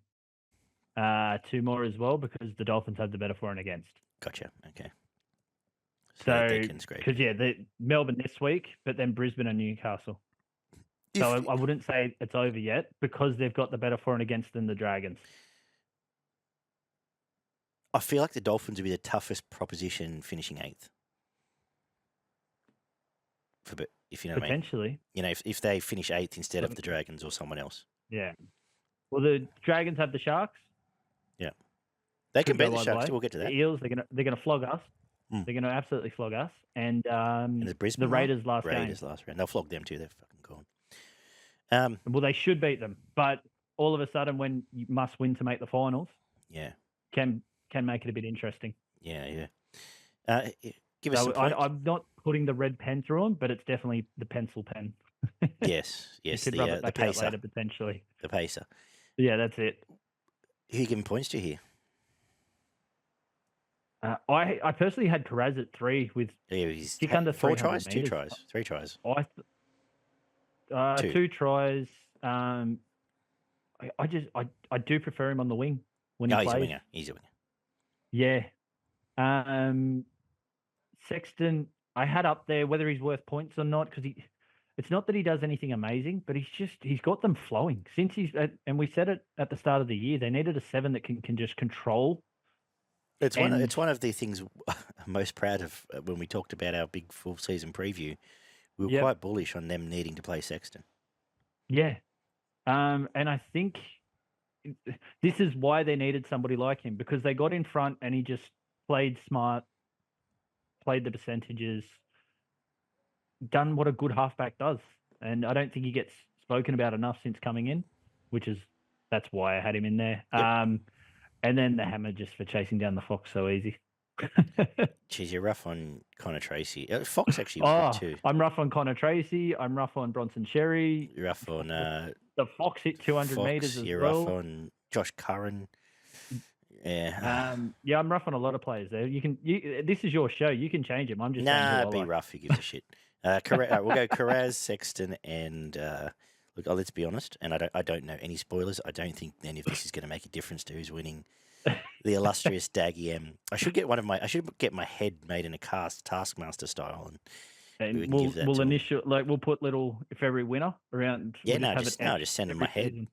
2 more as well because the Dolphins have the better for and against. Gotcha. Okay. So, because Melbourne this week, but then Brisbane and Newcastle. So I wouldn't say it's over yet because they've got the better for and against than the Dragons. I feel like the Dolphins would be the toughest proposition finishing 8th. If you know what I mean. Potentially. If they finish 8th instead of the Dragons or someone else. Yeah. Well, the Dragons have the Sharks. Yeah. They can beat the Sharks. We'll get to that. The Eels, they're gonna flog us. They're gonna absolutely flog us. And the Raiders last game. Raiders last round. They'll flog them too. They're fucking gone. Well, they should beat them, but all of a sudden, when you must win to make the finals, yeah, can make it a bit interesting. Yeah. Give us some points. I'm not putting the red pen through them, but it's definitely the pencil pen. Yes, You yes, could rub it the back out pacer, later potentially. the pacer. Yeah, that's it. Who are you giving points to here? I personally had Karaz at 3 with He's kick under 4 300 tries, 2 meters. tries, 3 tries. I 2. 2 tries. I do prefer him on the wing when he plays. He's a winger. He's a winger. Yeah. Sexton, I had up there whether he's worth points or not because it's not that he does anything amazing, but he's got them flowing since and we said it at the start of the year. They needed a 7 that can just control. It's one of the things I'm most proud of when we talked about our big full season preview. We were quite bullish on them needing to play Sexton. Yeah. And I think this is why they needed somebody like him, because they got in front and he just played smart, played the percentages, done what a good halfback does. And I don't think he gets spoken about enough since coming in, that's why I had him in there. Yep. And then the hammer just for chasing down the Fox so easy. Jeez, you're rough on Connor Tracy. Fox actually was good too. I'm rough on Connor Tracy. I'm rough on Bronson Sherry. You're rough on the Fox hit 200 meters as you're well. You're rough on Josh Curran. Yeah. Yeah, I'm rough on a lot of players there. This is your show. You can change him. I'm just saying be rough. Who gives a shit? We'll go Karaz, Sexton, and look. Let's be honest. And I don't know any spoilers. I don't think any of this is going to make a difference to who's winning. The illustrious Daggy M. I should get my head made in a cast Taskmaster style, and we'll put little February winner around. Just send him my head.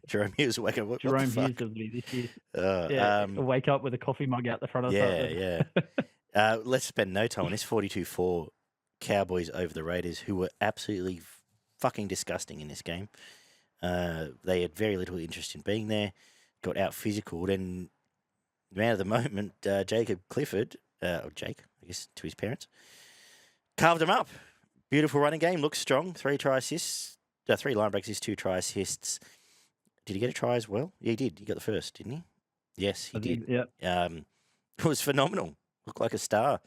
Jerome Hughes Jerome Hughes will be this year. Wake up with a coffee mug out the front of the let's spend no time on this 42-4 Cowboys over the Raiders, who were absolutely fucking disgusting in this game. They had very little interest in being there, got out physical, and the man of the moment, Jacob Clifford, or Jake, I guess, to his parents, carved him up. Beautiful running game, looks strong. 3 try assists, 3 line breaks, 2 try assists. Did he get a try as well? Yeah, he did. He got the first, didn't he? Yes, he did. Yeah. It was phenomenal. Looked like a star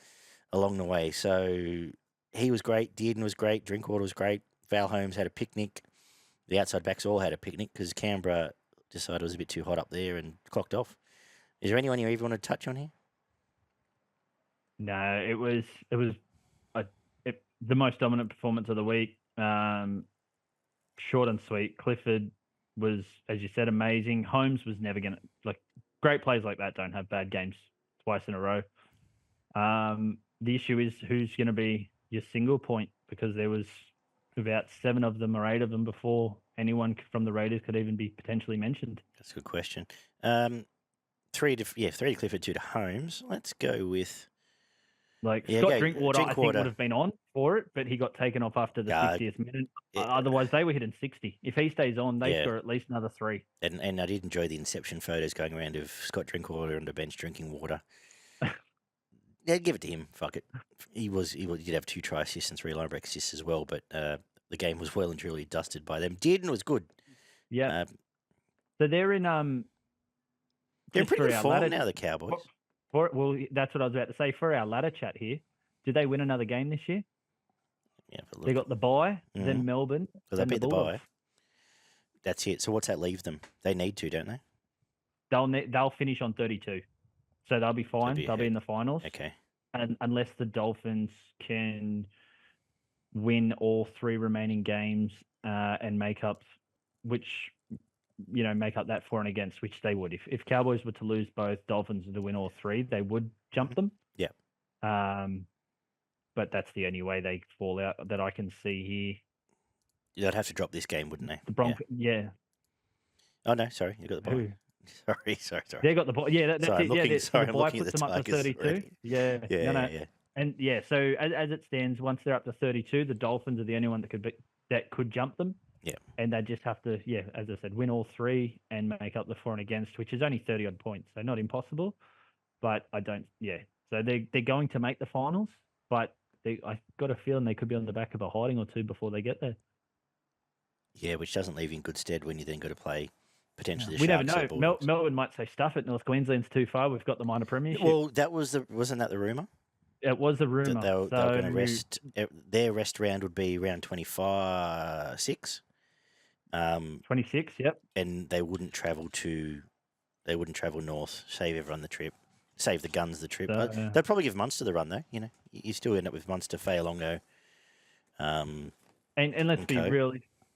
along the way. So he was great. Dearden was great. Drinkwater was great. Val Holmes had a picnic. The outside backs all had a picnic because Canberra decided it was a bit too hot up there and clocked off. Is there anyone you even want to touch on here? No, it was the most dominant performance of the week. Short and sweet. Clifford was, as you said, amazing. Holmes was never going to, great plays like that don't have bad games twice in a row. The issue is who's going to be your single point, because there was about 7 of them or 8 of them before anyone from the Raiders could even be potentially mentioned. That's a good question. 3 to Clifford, 2 to Holmes. Let's go with Scott Drinkwater, I think would have been on for it, but he got taken off after the 60th minute. Otherwise, they were hitting 60. If he stays on, they score at least another 3. And I did enjoy the inception photos going around of Scott Drinkwater on the bench drinking water. Give it to him. Fuck it. He did have 2 try assists and 3 line break assists as well, but the game was well and truly dusted by them. Dearden was good. Yeah. So they're in they're in pretty good form now, the Cowboys. Well, that's what I was about to say. For our ladder chat here, did they win another game this year? Yeah, they got the bye, then Melbourne. Well, they beat the bye. That's it. So what's that leave them? They need to, don't they? They'll finish on 32, so they'll be fine. They'll be in the finals. Okay. And unless the Dolphins can win all 3 remaining games and make up that for and against, which they would. If Cowboys were to lose both, Dolphins were to win all 3, they would jump them. Yeah. But that's the only way they fall out that I can see here. They'd have to drop this game, wouldn't they? The Broncos, yeah. Oh no, sorry, you got the ball. Sorry. They got the ball. Yeah, that's sorry, it. I'm looking puts at the them up to 32. Already. Yeah. Yeah. And so as it stands, once they're up to 32, the Dolphins are the only one that could jump them. Yeah. And they just have to, as I said, win all 3 and make up the for and against, which is only 30 odd points. So not impossible, but So they're going to make the finals, but I got a feeling they could be on the back of a hiding or 2 before they get there. Yeah, which doesn't leave you in good stead when you then got to play potentially the We never Sharks or know. Bulldogs. Melbourne might say stuff it. North Queensland's too far. We've got the minor premiership. Well, wasn't that the rumour? It was a That rumour. they were going to rest. Their rest round would be round 26. 26, yep. And they wouldn't travel north, save everyone the trip, save the Guns the trip. They'd probably give Munster the run though. You know, you still end up with Munster, Fa'alongo. And let's be real.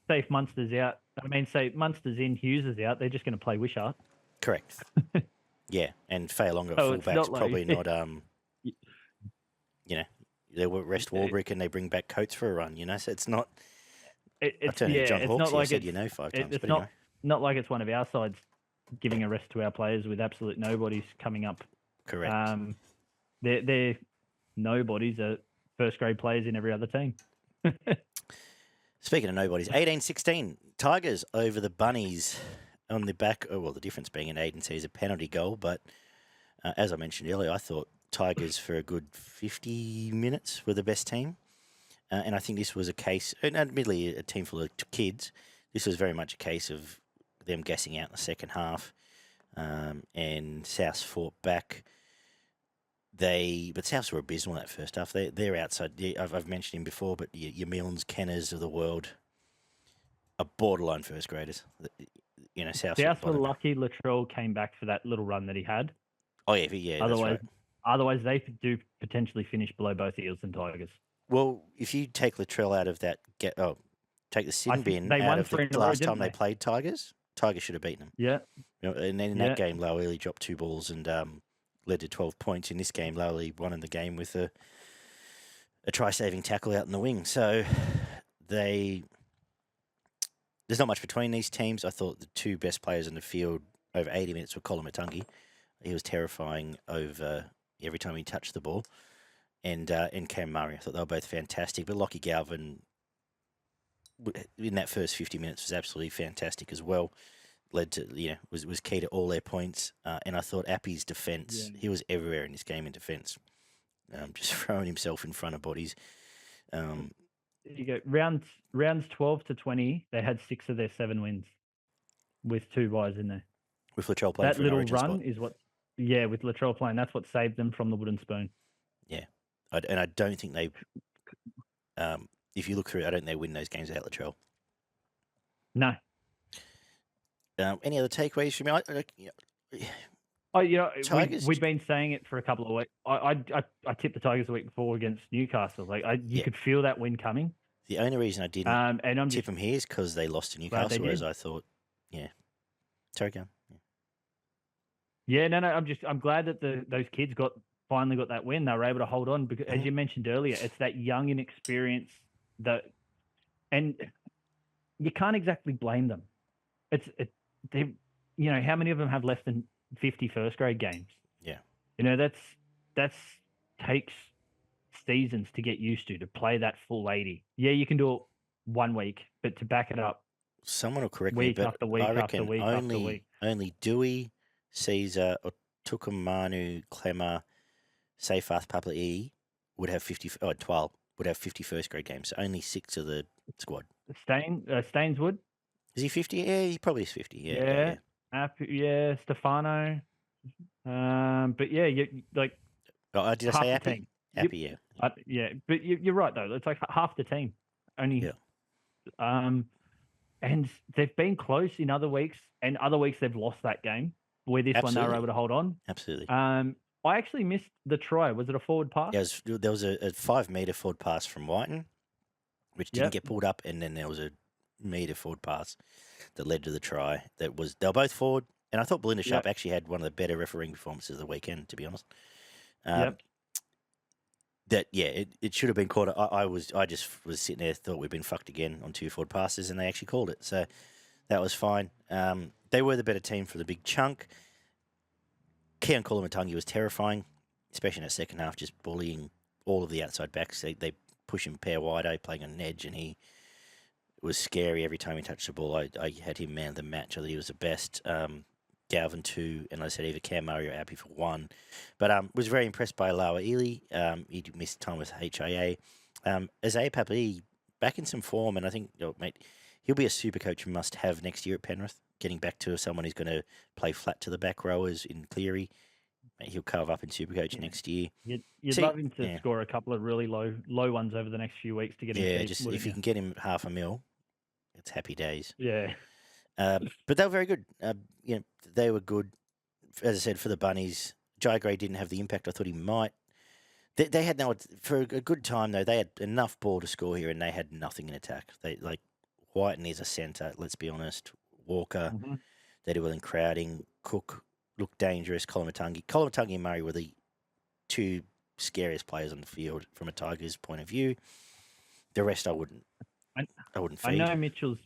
Say if Munster's out, say Munster's in, Hughes is out, they're just going to play Wishart. Correct. Yeah, and Fa'alongo at fullback's probably not. You know, they rest Warbrick and they bring back Coates for a run. You know, so it's not. I turned to John Hawkes. He said 5 times. It's not like it's one of our sides giving a rest to our players with absolute nobodies coming up. Correct. They're nobodies are first grade players in every other team. Speaking of nobodies, 18-16 Tigers over the Bunnies on the back. Oh, well, the difference being an Aiden sees a penalty goal, but as I mentioned earlier, I thought Tigers for a good 50 minutes were the best team. And I think this was a case, and admittedly a team full of kids, this was very much a case of them gassing out in the second half. And Souths fought back. But Souths were abysmal that first half. They're outside. I've mentioned him before, but your Milnes, Kenners of the world are borderline first graders. You know, Souths were lucky Latrell came back for that little run that he had. Oh, yeah, Otherwise, they do potentially finish below both Eels and Tigers. Well, if you take Latrell out of that, take the sin bin out of the last time they played Tigers should have beaten them. Yeah. You know, and then in that game, Lowell dropped 2 balls and led to 12 points. In this game, Lowell won in the game with a try-saving tackle out in the wing. So there's not much between these teams. I thought the 2 best players in the field over 80 minutes were Colin Matungi. He was terrifying over every time he touched the ball. And Cam Murray. I thought they were both fantastic. But Lockie Galvin, in that first 50 minutes, was absolutely fantastic as well. Led to, was key to all their points. And I thought Appy's defence, he was everywhere in this game in defence. Just throwing himself in front of bodies. You go rounds 12 to 20, they had 6 of their 7 wins with 2 buys in there. With Latrell playing for an origin spot. That little run is what, with Latrell playing, that's what saved them from the wooden spoon. Yeah. And I don't think they, if you look through it, I don't think they win those games without Latrell. No. Any other takeaways from me? Tigers. We've been saying it for a couple of weeks. I tipped the Tigers the week before against Newcastle. You could feel that win coming. The only reason I didn't tip them here is because they lost to Newcastle, whereas I thought, sorry, go on. Yeah, no. I'm glad that those kids finally got that win. They were able to hold on because, as you mentioned earlier, it's that young inexperience and you can't exactly blame them. How many of them have less than 50 first grade games? Yeah, that's takes seasons to get used to play that full 80. Yeah, you can do it 1 week, but to back it up, someone will correct me, but after week I reckon after week after week. Only Dewey, Caesar, Tukumanu, Clemmer, Seyfarth, Papa'i would have 50. Oh, 12 would have 50 first grade games. So only 6 of the squad. Staines would. Is he 50? Yeah, he probably is 50. Yeah. Stefano. But yeah, you like. Oh, did I say Appy? Appy, yeah. Yeah, but you're right though. It's like half the team only. Yeah. And they've been close in other weeks, and other weeks they've lost that game. Where this one they were able to hold on. Absolutely. I actually missed the try. Was it a forward pass? Yeah, there was a 5-metre forward pass from Whiten, which didn't get pulled up, and then there was a metre forward pass that led to the try. They were both forward, and I thought Belinda Sharp actually had one of the better refereeing performances of the weekend, to be honest. It should have been called. I just was sitting there, thought we'd been fucked again on 2 forward passes, and they actually called it. So that was fine. They were the better team for the big chunk. Keon Kolomatangi was terrifying, especially in that second half, just bullying all of the outside backs. They push him pair wide, playing on an edge, and he was scary every time he touched the ball. I had him man of the match. I thought he was the best. Galvin 2, and I said either Cam Murray or Appy for 1. But was very impressed by Lawa Ely. He missed time with HIA. Isaiah Papa'i back in some form, and I think, mate, he'll be a super coach must have next year at Penrith. getting back to someone who's going to play flat to the back rowers in Cleary. He'll carve up in Supercoach next year. You'd love him to score a couple of really low ones over the next few weeks to get him. Yeah, just if you can get him $500,000, it's happy days. Yeah. But they were very good. They were good. As I said, for the Bunnies, Jai Gray didn't have the impact I thought he might. They had for a good time though. They had enough ball to score here, and they had nothing in attack. They Whiten is a centre. Let's be honest. Walker, they did well in crowding. Cook looked dangerous. Kolomatangi and Murray were the two scariest players on the field from a Tigers point of view. The rest I wouldn't feed. I know Mitchell's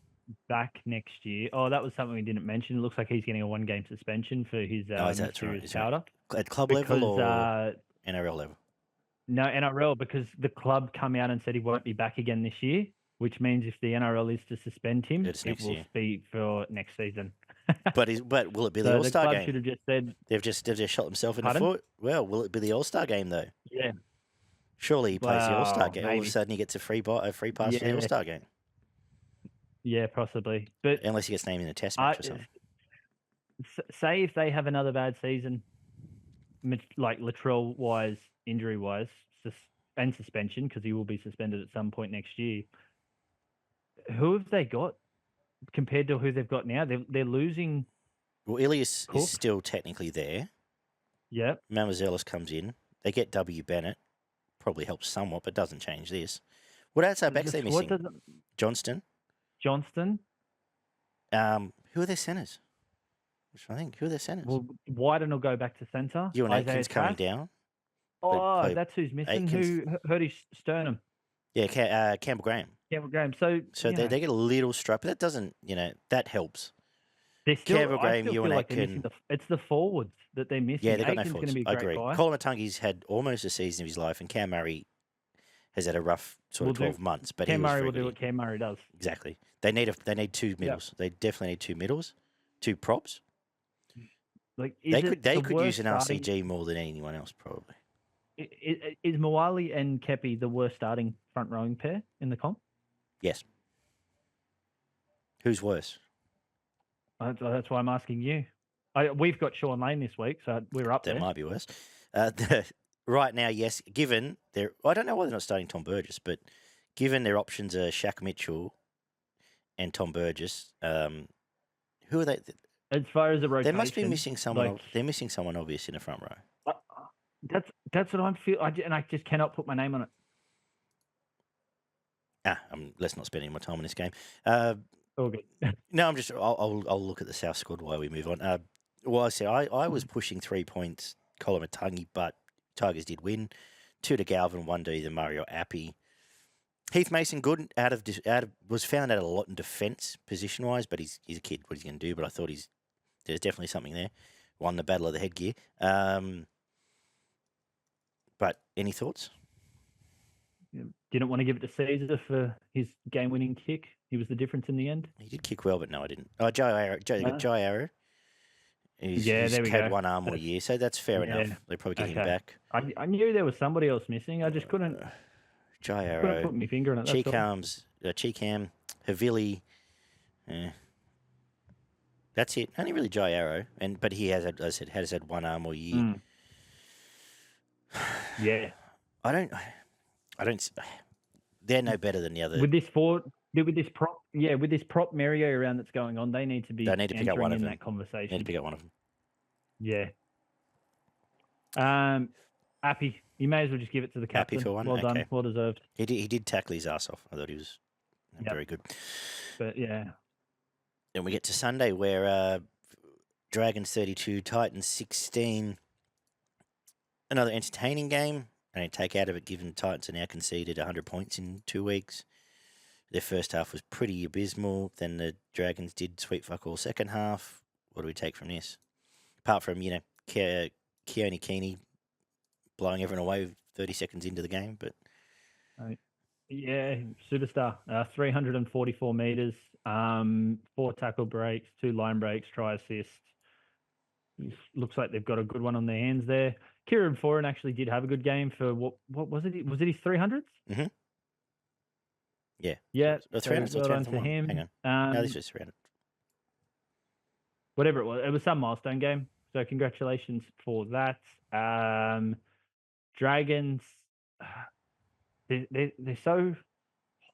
back next year. Oh, that was something we didn't mention. It looks like he's getting a 1-game suspension for his mysterious powder. At club level or NRL level? No, NRL, because the club come out and said he won't be back again this year, which means if the NRL is to suspend him, it will be for next season. But will it be the All-Star game? Should have just said they've just shot themselves in the foot. Well, will it be the All-Star game though? Yeah. Surely he plays the All-Star game. Maybe. All of a sudden he gets a free pass to the All-Star game. Yeah, possibly. But unless he gets named in a Test match or something. Say if they have another bad season, like Latrell-wise, injury-wise, and suspension, because he will be suspended at some point next year. Who have they got compared to who they've got now? They're losing. Well, Ilias is still technically there. Yeah. Mamazelis comes in. They get W. Bennett. Probably helps somewhat, but doesn't change this. What else are backs they missing? Johnston. Who are their centres? Who are their centres? Well, Wyden will go back to centre. Ewan Aitken's coming down. Oh, that's who's missing. Who hurt his sternum? Yeah, Campbell Graham. So they get a little strap, but that doesn't, that helps. Campbell Graham, Ewan Aitken. It's the forwards that they're missing. Yeah, they've got no forwards. I agree. Kolomatangi's had almost a season of his life, and Cam Murray has had a rough sort of 12 months. But Cam Murray will do what Cam Murray does. Exactly. They need two middles. Yep. They definitely need two middles, two props. They could use an RCG more than anyone else, probably. Is Moali and Kepi the worst starting front rowing pair in the comp? Yes. Who's worse? That's why I'm asking you. We've got Sean Lane this week, so we're up there. That might be worse. Right now, yes. Given I don't know why they're not starting Tom Burgess, but given their options are Shaq Mitchell and Tom Burgess, who are they? As far as the rotation, they must be missing someone. They're missing someone obvious in the front row. That's what I'm feeling, and I just cannot put my name on it. Let's not spend any more time on this game. Okay. No, I'll look at the South squad while we move on. I said I was pushing 3 points, Kolomatangi, but Tigers did win. 2 to Galvin, 1 to either Murray or Appy. Heath Mason, good was found out a lot in defence position wise, but he's a kid. What he's going to do? But I thought there's definitely something there. Won the battle of the headgear. But any thoughts? Didn't want to give it to Caesar for his game-winning kick. He was the difference in the end. He did kick well, but no, I didn't. Oh, Jai Arrow. He's had one arm all year, so that's fair enough. They probably get him back. I knew there was somebody else missing. I just couldn't. Jai Arrow. Couldn't put my finger on it. Cheekham, Havili. That's it. Only really Jai Arrow, but he has had one arm all year. Yeah. I don't. They're no better than the other. With this prop merry-go-round that's going on, they need to be. They need to pick up one of them. That conversation. They need to pick up one of them. Yeah. Appy, you may as well just give it to the captain. Appy for one. Well done. Well deserved. He did tackle his ass off. I thought he was very good. But yeah. Then we get to Sunday where Dragons 32, Titans 16. Another entertaining game. I take out of it, given Titans are now conceded 100 points in 2 weeks. Their first half was pretty abysmal. Then the Dragons did sweet fuck all second half. What do we take from this? Apart from, Keone Keeney blowing everyone away 30 seconds into the game. But yeah, superstar. 344 metres, 4 tackle breaks, 2 line breaks, try assist. Looks like they've got a good one on their hands there. Kieran Foran actually did have a good game for what was it? Was it his 300s? Mm-hmm. Yeah. Yeah. So 300s or 300 to him. Hang on. No, this is 300. whatever it was some milestone game. So congratulations for that. Dragons, they're so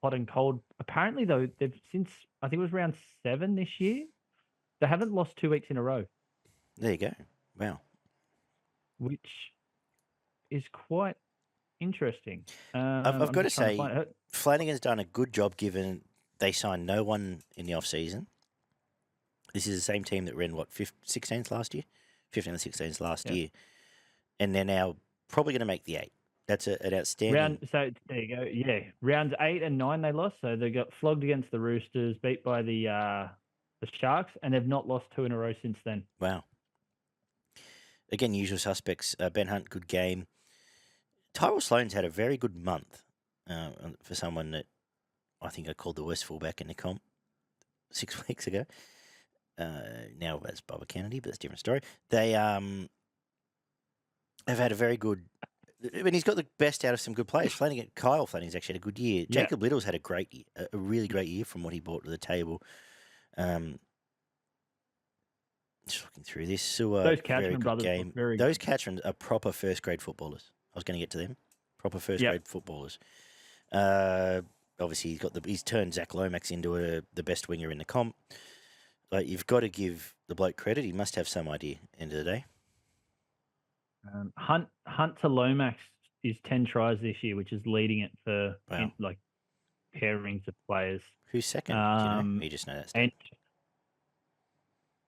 hot and cold. Apparently, though, they've since I think it was round 7 this year, they haven't lost 2 weeks in a row, There you go. Wow. which is quite interesting. I've I'm got to just trying say, find it. Flanagan's done a good job given they signed no one in the off-season. This is the same team that ran, 16th last year? 15 and 16th last year. And they're now probably going to make the 8. That's an outstanding... So there you go. Yeah, rounds 8 and 9 they lost. So they got flogged against the Roosters, beat by the Sharks, and they've not lost 2 in a row since then. Wow. Again, usual suspects. Ben Hunt, good game. Tyrell Sloan's had a very good month for someone that I think I called the worst fullback in the comp 6 weeks ago. Now that's Bubba Kennedy, but that's a different story. They have had a very good... I mean, he's got the best out of some good players. Kyle Flanagan's actually had a good year. Yeah. Jacob Little's had a great year, a really great year from what he brought to the table. Just looking through this. Sewer, Those very Catchman good brothers game. look very Those good. Catchman are proper first-grade footballers. I was going to get to them. Proper first-grade footballers. Obviously, he's turned Zach Lomax into the best winger in the comp. Like, you've got to give the bloke credit. He must have some idea, end of the day. Hunt to Lomax is 10 tries this year, which is leading it for pairings of players. Who's second? Do you know? You just know that stat.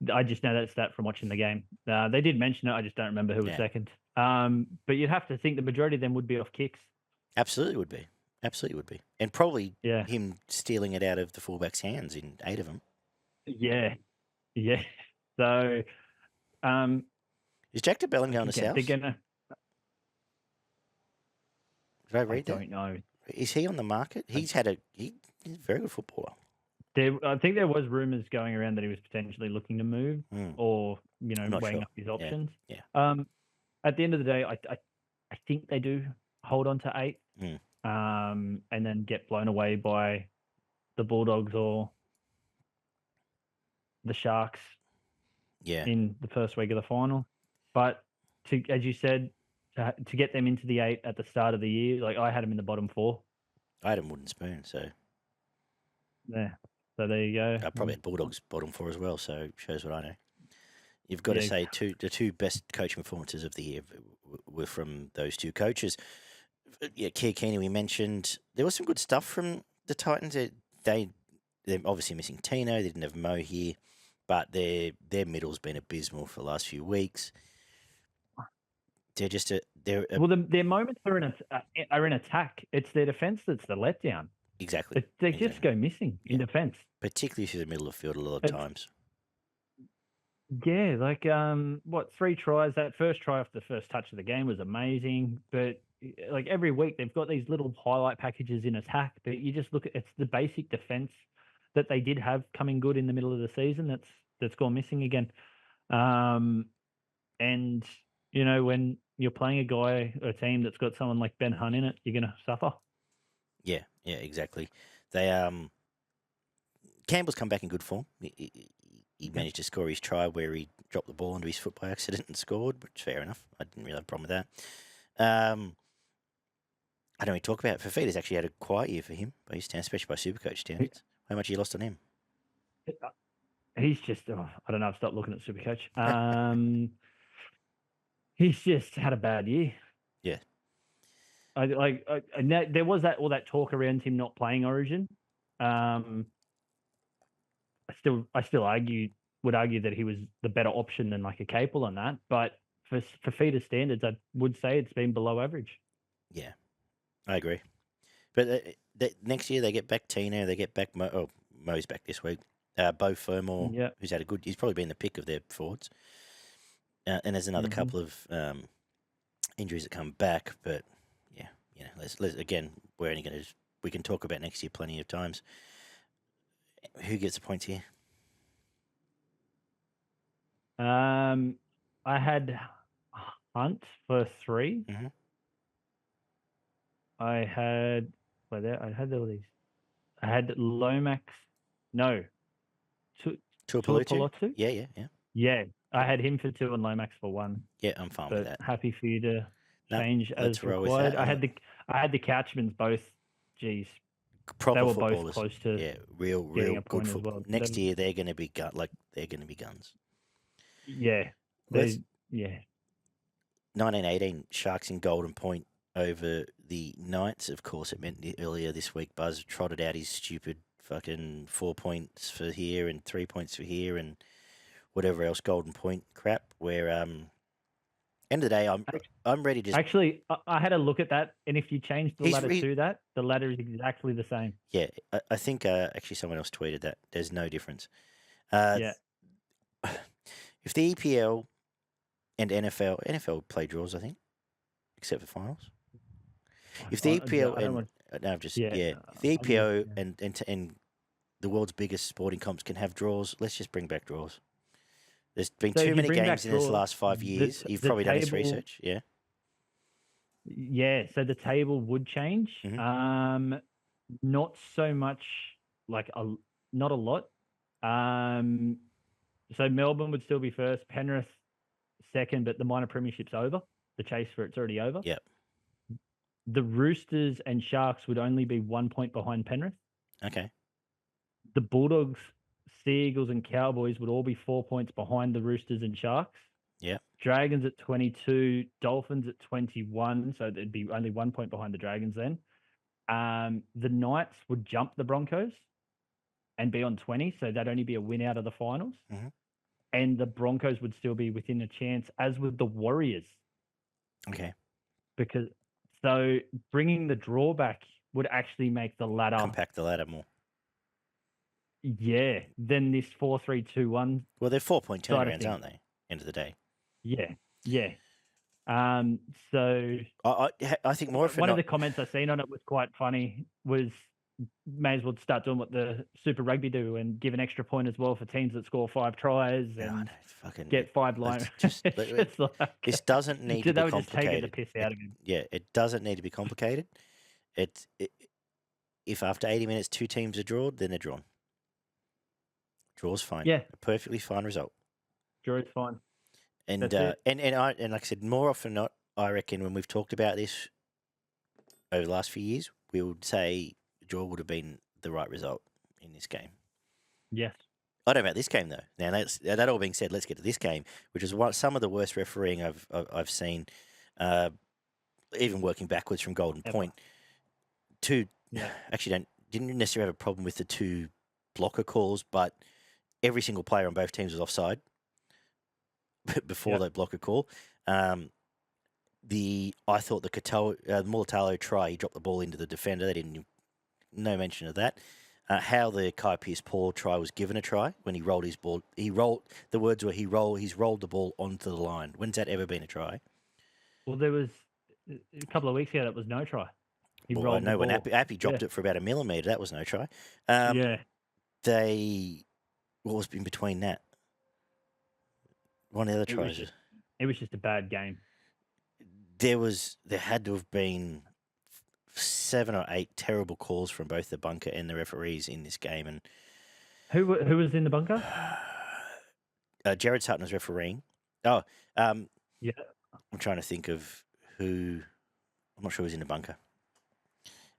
And I just know that stat from watching the game. They did mention it. I just don't remember who was second. But you'd have to think the majority of them would be off kicks. Absolutely would be. Absolutely would be. And probably him stealing it out of the fullback's hands in 8 of them. Yeah. Yeah. So... is Jack de Belin going to South? Did I read that? I don't know. Is he on the market? He's a very good footballer. I think there was rumours going around that he was potentially looking to move or, weighing up his options. Yeah. At the end of the day, I think they do hold on to 8 and then get blown away by the Bulldogs or the Sharks in the first week of the final. But as you said, to get them into the 8 at the start of the year, like I had them in the bottom 4. I had them wooden spoon, so... Yeah. So there you go. I probably had Bulldogs bottom 4 as well, so shows what I know. You've got to say the 2 best coaching performances of the year were from those 2 coaches. Yeah, Keir Keeney we mentioned. There was some good stuff from the Titans. They're obviously missing Tino. They didn't have Mo here, but their middle's been abysmal for the last few weeks. They're just their moments are in attack. It's their defence that's the letdown. Exactly. They just go missing in defence, particularly through the middle of the field a lot of times. Yeah, like 3 tries. That first try off the first touch of the game was amazing, but like every week they've got these little highlight packages in attack. But you just look at it's the basic defence that they did have coming good in the middle of the season that's gone missing again. And when you're playing a team that's got someone like Ben Hunt in it, you're going to suffer. Yeah, exactly. They Campbell's come back in good form. He managed to score his try where he dropped the ball into his foot by accident and scored, which is fair enough. I didn't really have a problem with that. I don't really talk about it. Fafita's actually had a quiet year for him by his standards, especially by Supercoach standards. How much you lost on him? He's just, I don't know, I've stopped looking at Supercoach. He's just had a bad year. Yeah. There was all that talk around him not playing Origin. I still would argue that he was the better option than like a Capel on that. But for Fafita's standards, I would say it's been below average. Yeah, I agree. But next year they get back Tino, they get back Mo's back this week. Beau Fermor, who's had he's probably been the pick of their forwards. And there's another couple of injuries that come back, but let's again, we can talk about next year plenty of times. Who gets the points here? I had Hunt for 3. Mm-hmm. I had all these. I had Lomax. No. Tuipulotu? Yeah. Yeah, I had him for 2 and Lomax for 1. Yeah, I'm fine with But that. happy for you to No, change let's as roll with required. that. I had the Couchmans both. Geez, they Proper were both footballers. close to Yeah, getting real a good point as football. well. Next year they're going to be they're going to be guns. Yeah, Let's yeah. 1918 Sharks in Golden Point over the Knights. Of course, it meant earlier this week Buzz trotted out his stupid fucking 4 points for here and 3 points for here and whatever else Golden Point crap. Where end of the day, I'm ready to. Actually, I had a look at that, and if you change the ladder he- to that, the ladder is exactly the same. Yeah, I think actually someone else tweeted that. There's no difference. Yeah. If the EPL and NFL play draws, I think, except for finals. If the EPL and no, just Yeah, if the EPO and the world's biggest sporting comps can have draws, let's just bring back draws. There's been So if too you many bring back games in this draws, last 5 years. You've the probably done this table- research, yeah? Yeah, so the table would change. Mhm. Not so much, not a lot. So Melbourne would still be first, Penrith second, but the minor premiership's over. The chase for it's already over. Yep. The Roosters and Sharks would only be 1 point behind Penrith. Okay. The Bulldogs, Sea Eagles, and Cowboys would all be 4 points behind the Roosters and Sharks. Yep. Dragons at 22, Dolphins at 21, so there'd be only 1 point behind the Dragons then. The Knights would jump the Broncos and be on 20, so that'd only be a win out of the finals. Mhm. And the Broncos would still be within a chance, as would the Warriors. Okay. Because so bringing the drawback would actually make the ladder Compact the ladder more. Yeah, then this 4-3-2-1. Well, they're 4 point side of turnarounds, things. aren't they? End of the day. Yeah. So I think more often one not. of the comments I seen on it was quite funny. Was may as well start doing what the Super Rugby do and give an extra point as well for teams that score 5 tries No, and no, fucking get 5 line. let's just- It's like, This doesn't need to they be were just taking the complicated. piss out of him. Yeah, it doesn't need to be complicated. If after 80 minutes 2 teams are drawn, then they're drawn. Draw's fine. Yeah. A perfectly fine result. Draw is fine. And That's it. and like I said, more often than not, I reckon when we've talked about this over the last few years, we would say draw would have been the right result in this game. Yes. I don't know about this game though. Now that all being said, let's get to this game, which is some of the worst refereeing I've seen, even working backwards from Golden Ever. Point. Actually didn't necessarily have a problem with the 2 blocker calls, but every single player on both teams was offside before that blocker call. I thought the Mulatalo try, he dropped the ball into the defender. They didn't. No mention of that. How the Kai Pearce-Paul try was given a try when he rolled his ball. He's rolled the ball onto the line. When's that ever been a try? Well, there was a couple of weeks ago that was no try. He rolled the when ball. Appy dropped it for about a millimetre, that was no try. What was in between that? One of the other tries. It was just a bad game. There had to have been 7 or 8 terrible calls from both the bunker and the referees in this game. And who was in the bunker? Jared Sutton was refereeing. Yeah. I'm trying to think of who. I'm not sure who was in the bunker.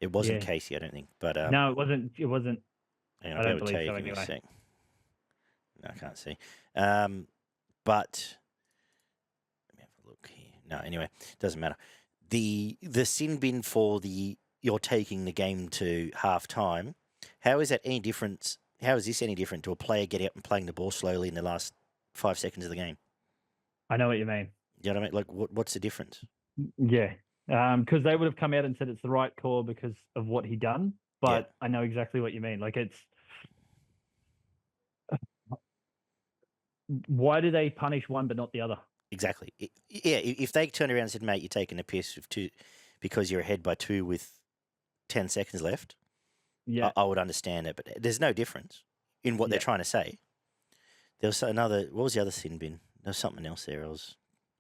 It wasn't Casey, I don't think. But no, it wasn't. It wasn't. Hang on, I don't believe tell you, so. give me a Anyway, sec. No, I can't see. But let me have a look here. No, anyway, doesn't matter. The sin bin for you're taking the game to half time. How is that any different? How is this any different to a player getting up and playing the ball slowly in the last 5 seconds of the game? I know what you mean. You know what I mean? Like, what's the difference? Yeah, because they would have come out and said it's the right call because of what he done. But I know exactly what you mean. Like, it's why do they punish one but not the other? Exactly. If they turned around and said, "Mate, you're taking a piss with 2 because you're ahead by 2 with 10 seconds left," I would understand it. But there's no difference in what they're trying to say. There was another. What was the other sin bin? There was something else there.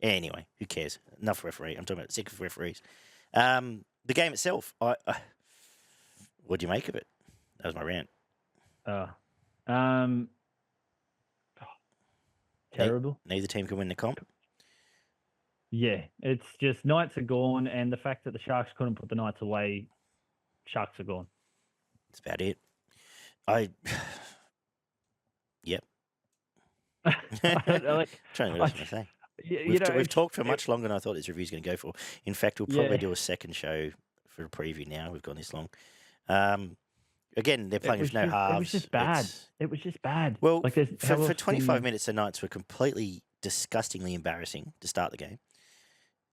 Anyway, who cares? Enough referee. I'm talking about sick of referees. The game itself. What do you make of it? That was my rant. terrible. Neither team can win the comp. Yeah, it's just Knights are gone, and the fact that the Sharks couldn't put the Knights away, Sharks are gone. That's about it. Yep. Trying to what I was going to say. We've talked for much longer than I thought this review's going to go for. In fact, we'll probably do a second show for a preview now. We've gone this long. Again, they're playing with no halves. It was just bad. It was just bad. Well, like for 25 minutes, the Knights were completely disgustingly embarrassing to start the game.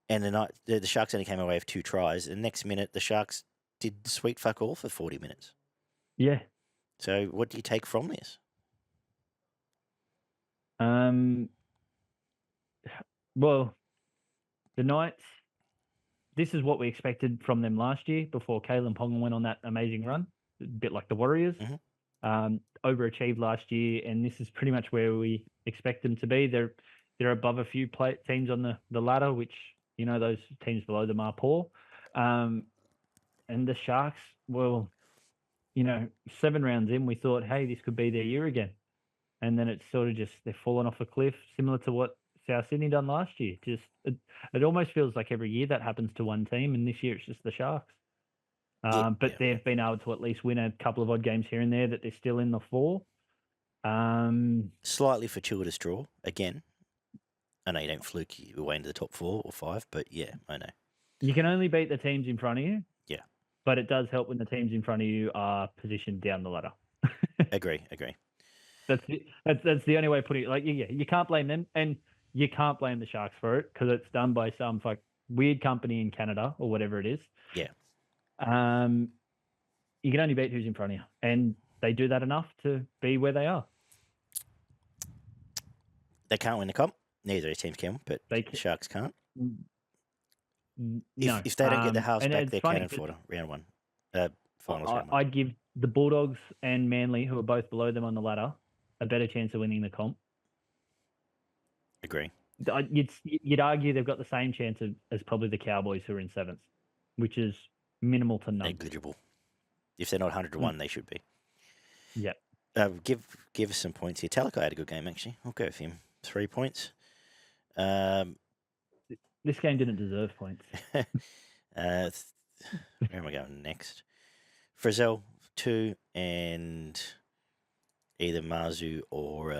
And the Sharks only came away with 2 tries. And next minute, the Sharks did sweet fuck all for 40 minutes. Yeah. So what do you take from this? Well, the Knights, this is what we expected from them last year before Kalen Ponga went on that amazing run, a bit like the Warriors. Overachieved last year, and this is pretty much where we expect them to be. They're above a few teams on the ladder, which, those teams below them are poor. And the Sharks, well, 7 rounds in, we thought, hey, this could be their year again. And then it's sort of just, they're falling off a cliff, similar to what South Sydney done last year. It almost feels like every year that happens to one team, and this year it's just the Sharks. But they've been able to at least win a couple of odd games here and there that they're still in the 4. Slightly fortuitous draw, again. I know you don't fluke your way into the top 4 or 5, but yeah, I know. You can only beat the teams in front of you. Yeah. But it does help when the teams in front of you are positioned down the ladder. Agree. That's the only way of putting it. Like, you can't blame them, and you can't blame the Sharks for it because it's done by some weird company in Canada or whatever it is. Yeah. You can only beat who's in front of you, and they do that enough to be where they are. They can't win the comp. Neither of these teams can, but the Sharks can't. No. If they don't get the halves back, they're cannon fodder round 1. Finals round 1. I'd give the Bulldogs and Manly, who are both below them on the ladder, a better chance of winning the comp. Agree. You'd argue they've got the same chance as probably the Cowboys, who are in 7th, which is minimal to none. Negligible. If they're not 100 to 1, they should be. Yep. Give us some points here. Talakai had a good game, actually. I'll go with him. 3 points. This game didn't deserve points. Where am I going next? Frizzell, 2, and either Marzu or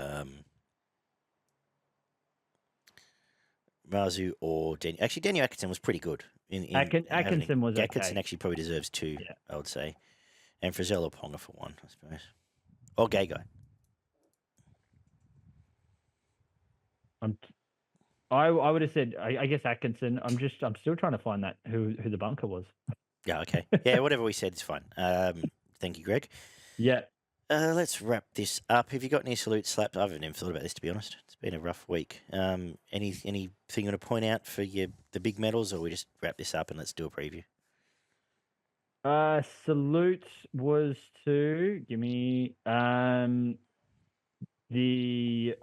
Daniel. Actually, Daniel Atkinson was pretty good. Atkinson was okay. Atkinson actually probably deserves 2, I would say. And Frizzell or Ponga for 1, I suppose. Or Gay Guy. I would have said, I guess Atkinson. I'm still trying to find that who the bunker was. Yeah, okay. Yeah, whatever we said is fine. Thank you, Greg. Yeah. Let's wrap this up. Have you got any salute slaps? I haven't even thought about this, to be honest. It's been a rough week. Anything you want to point out for the big medals, or we just wrap this up and let's do a preview? Salute was to give me the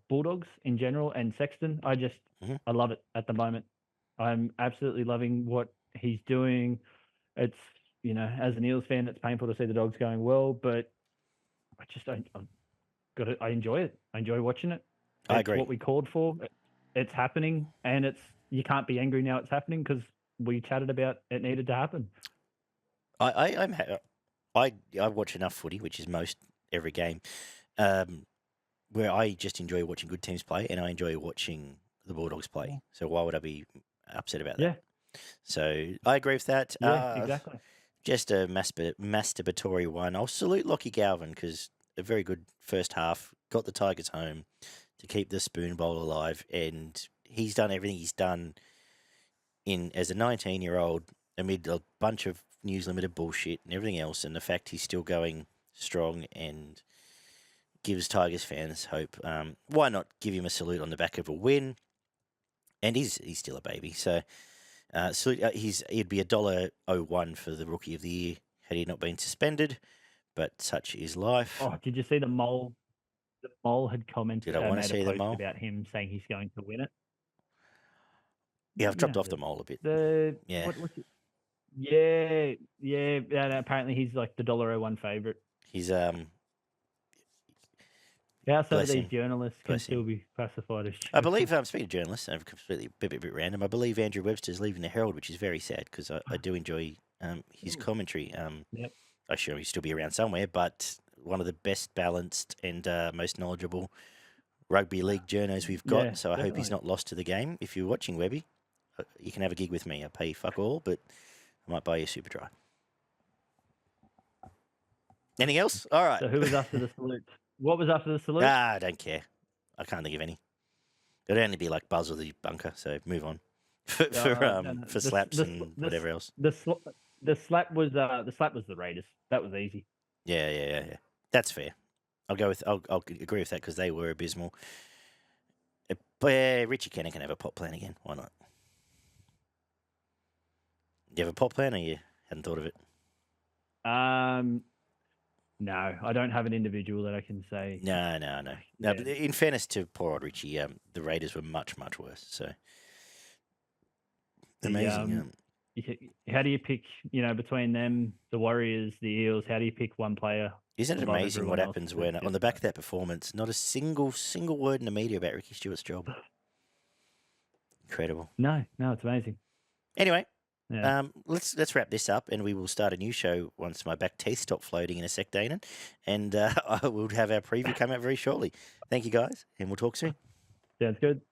Bulldogs in general and Sexton. I love it at the moment. I'm absolutely loving what he's doing. It's, as an Eels fan, it's painful to see the Dogs going well, but I enjoy it. I enjoy watching it. I agree. It's what we called for. It's happening, and you can't be angry now it's happening because we chatted about it needed to happen. I watch enough footy, which is most every game, where I just enjoy watching good teams play, and I enjoy watching the Bulldogs play. So why would I be upset about that? Yeah. So I agree with that. Yeah, exactly. Just a masturbatory one. I'll salute Lockie Galvin because a very good first half, got the Tigers home to keep the Spoonbowl alive, and he's done everything he's done as a 19-year-old amid a bunch of News Limited bullshit and everything else, and the fact he's still going strong and gives Tigers fans hope. Why not give him a salute on the back of a win? And he's still a baby, so salute. He'd be $1.01 for the Rookie of the Year had he not been suspended, but such is life. Oh, did you see the Mole? The Mole had commented. Did I want to see the Mole about him saying he's going to win it? Yeah, I've dropped off the Mole a bit. Yeah. What's it? Yeah. And apparently he's like the $1.01 favorite. He's Yeah, some of Bless these him. journalists can Bless still him. be classified as I believe, speaking of journalists, I'm completely a bit random. I believe Andrew Webster's leaving the Herald, which is very sad because I do enjoy his commentary. Yep. I'm sure he'll still be around somewhere, but one of the best balanced and most knowledgeable rugby league journos we've got. Yeah, So I hope he's definitely. not lost to the game. If you're watching, Webby, you can have a gig with me. I pay you fuck all, but I might buy you a super dry. Anything else? All right. So who was after the salute? What was after the salute? I don't care. I can't think of any. It'd only be like Buzz or the bunker, so move on. For slaps and whatever else. The slap was the Raiders. That was easy. Yeah. That's fair. I'll agree with that because they were abysmal. But yeah, Richie Kenner can have a pop plan again. Why not? Do you have a pop plan, or you hadn't thought of it? No, I don't have an individual that I can say. No. Yeah. But in fairness to poor old Richie, the Raiders were much worse. So amazing. How do you pick? Between them, the Warriors, the Eels. How do you pick one player? Isn't it above amazing what everyone else happens to when, get on the back of that performance, not a single word in the media about Ricky Stewart's job? Incredible. No, it's amazing. Anyway, Yeah. let's wrap this up, and we will start a new show once my back teeth stop floating in a sec, Danaan, and I will have our preview come out very shortly. Thank you, guys, and we'll talk soon. Sounds good.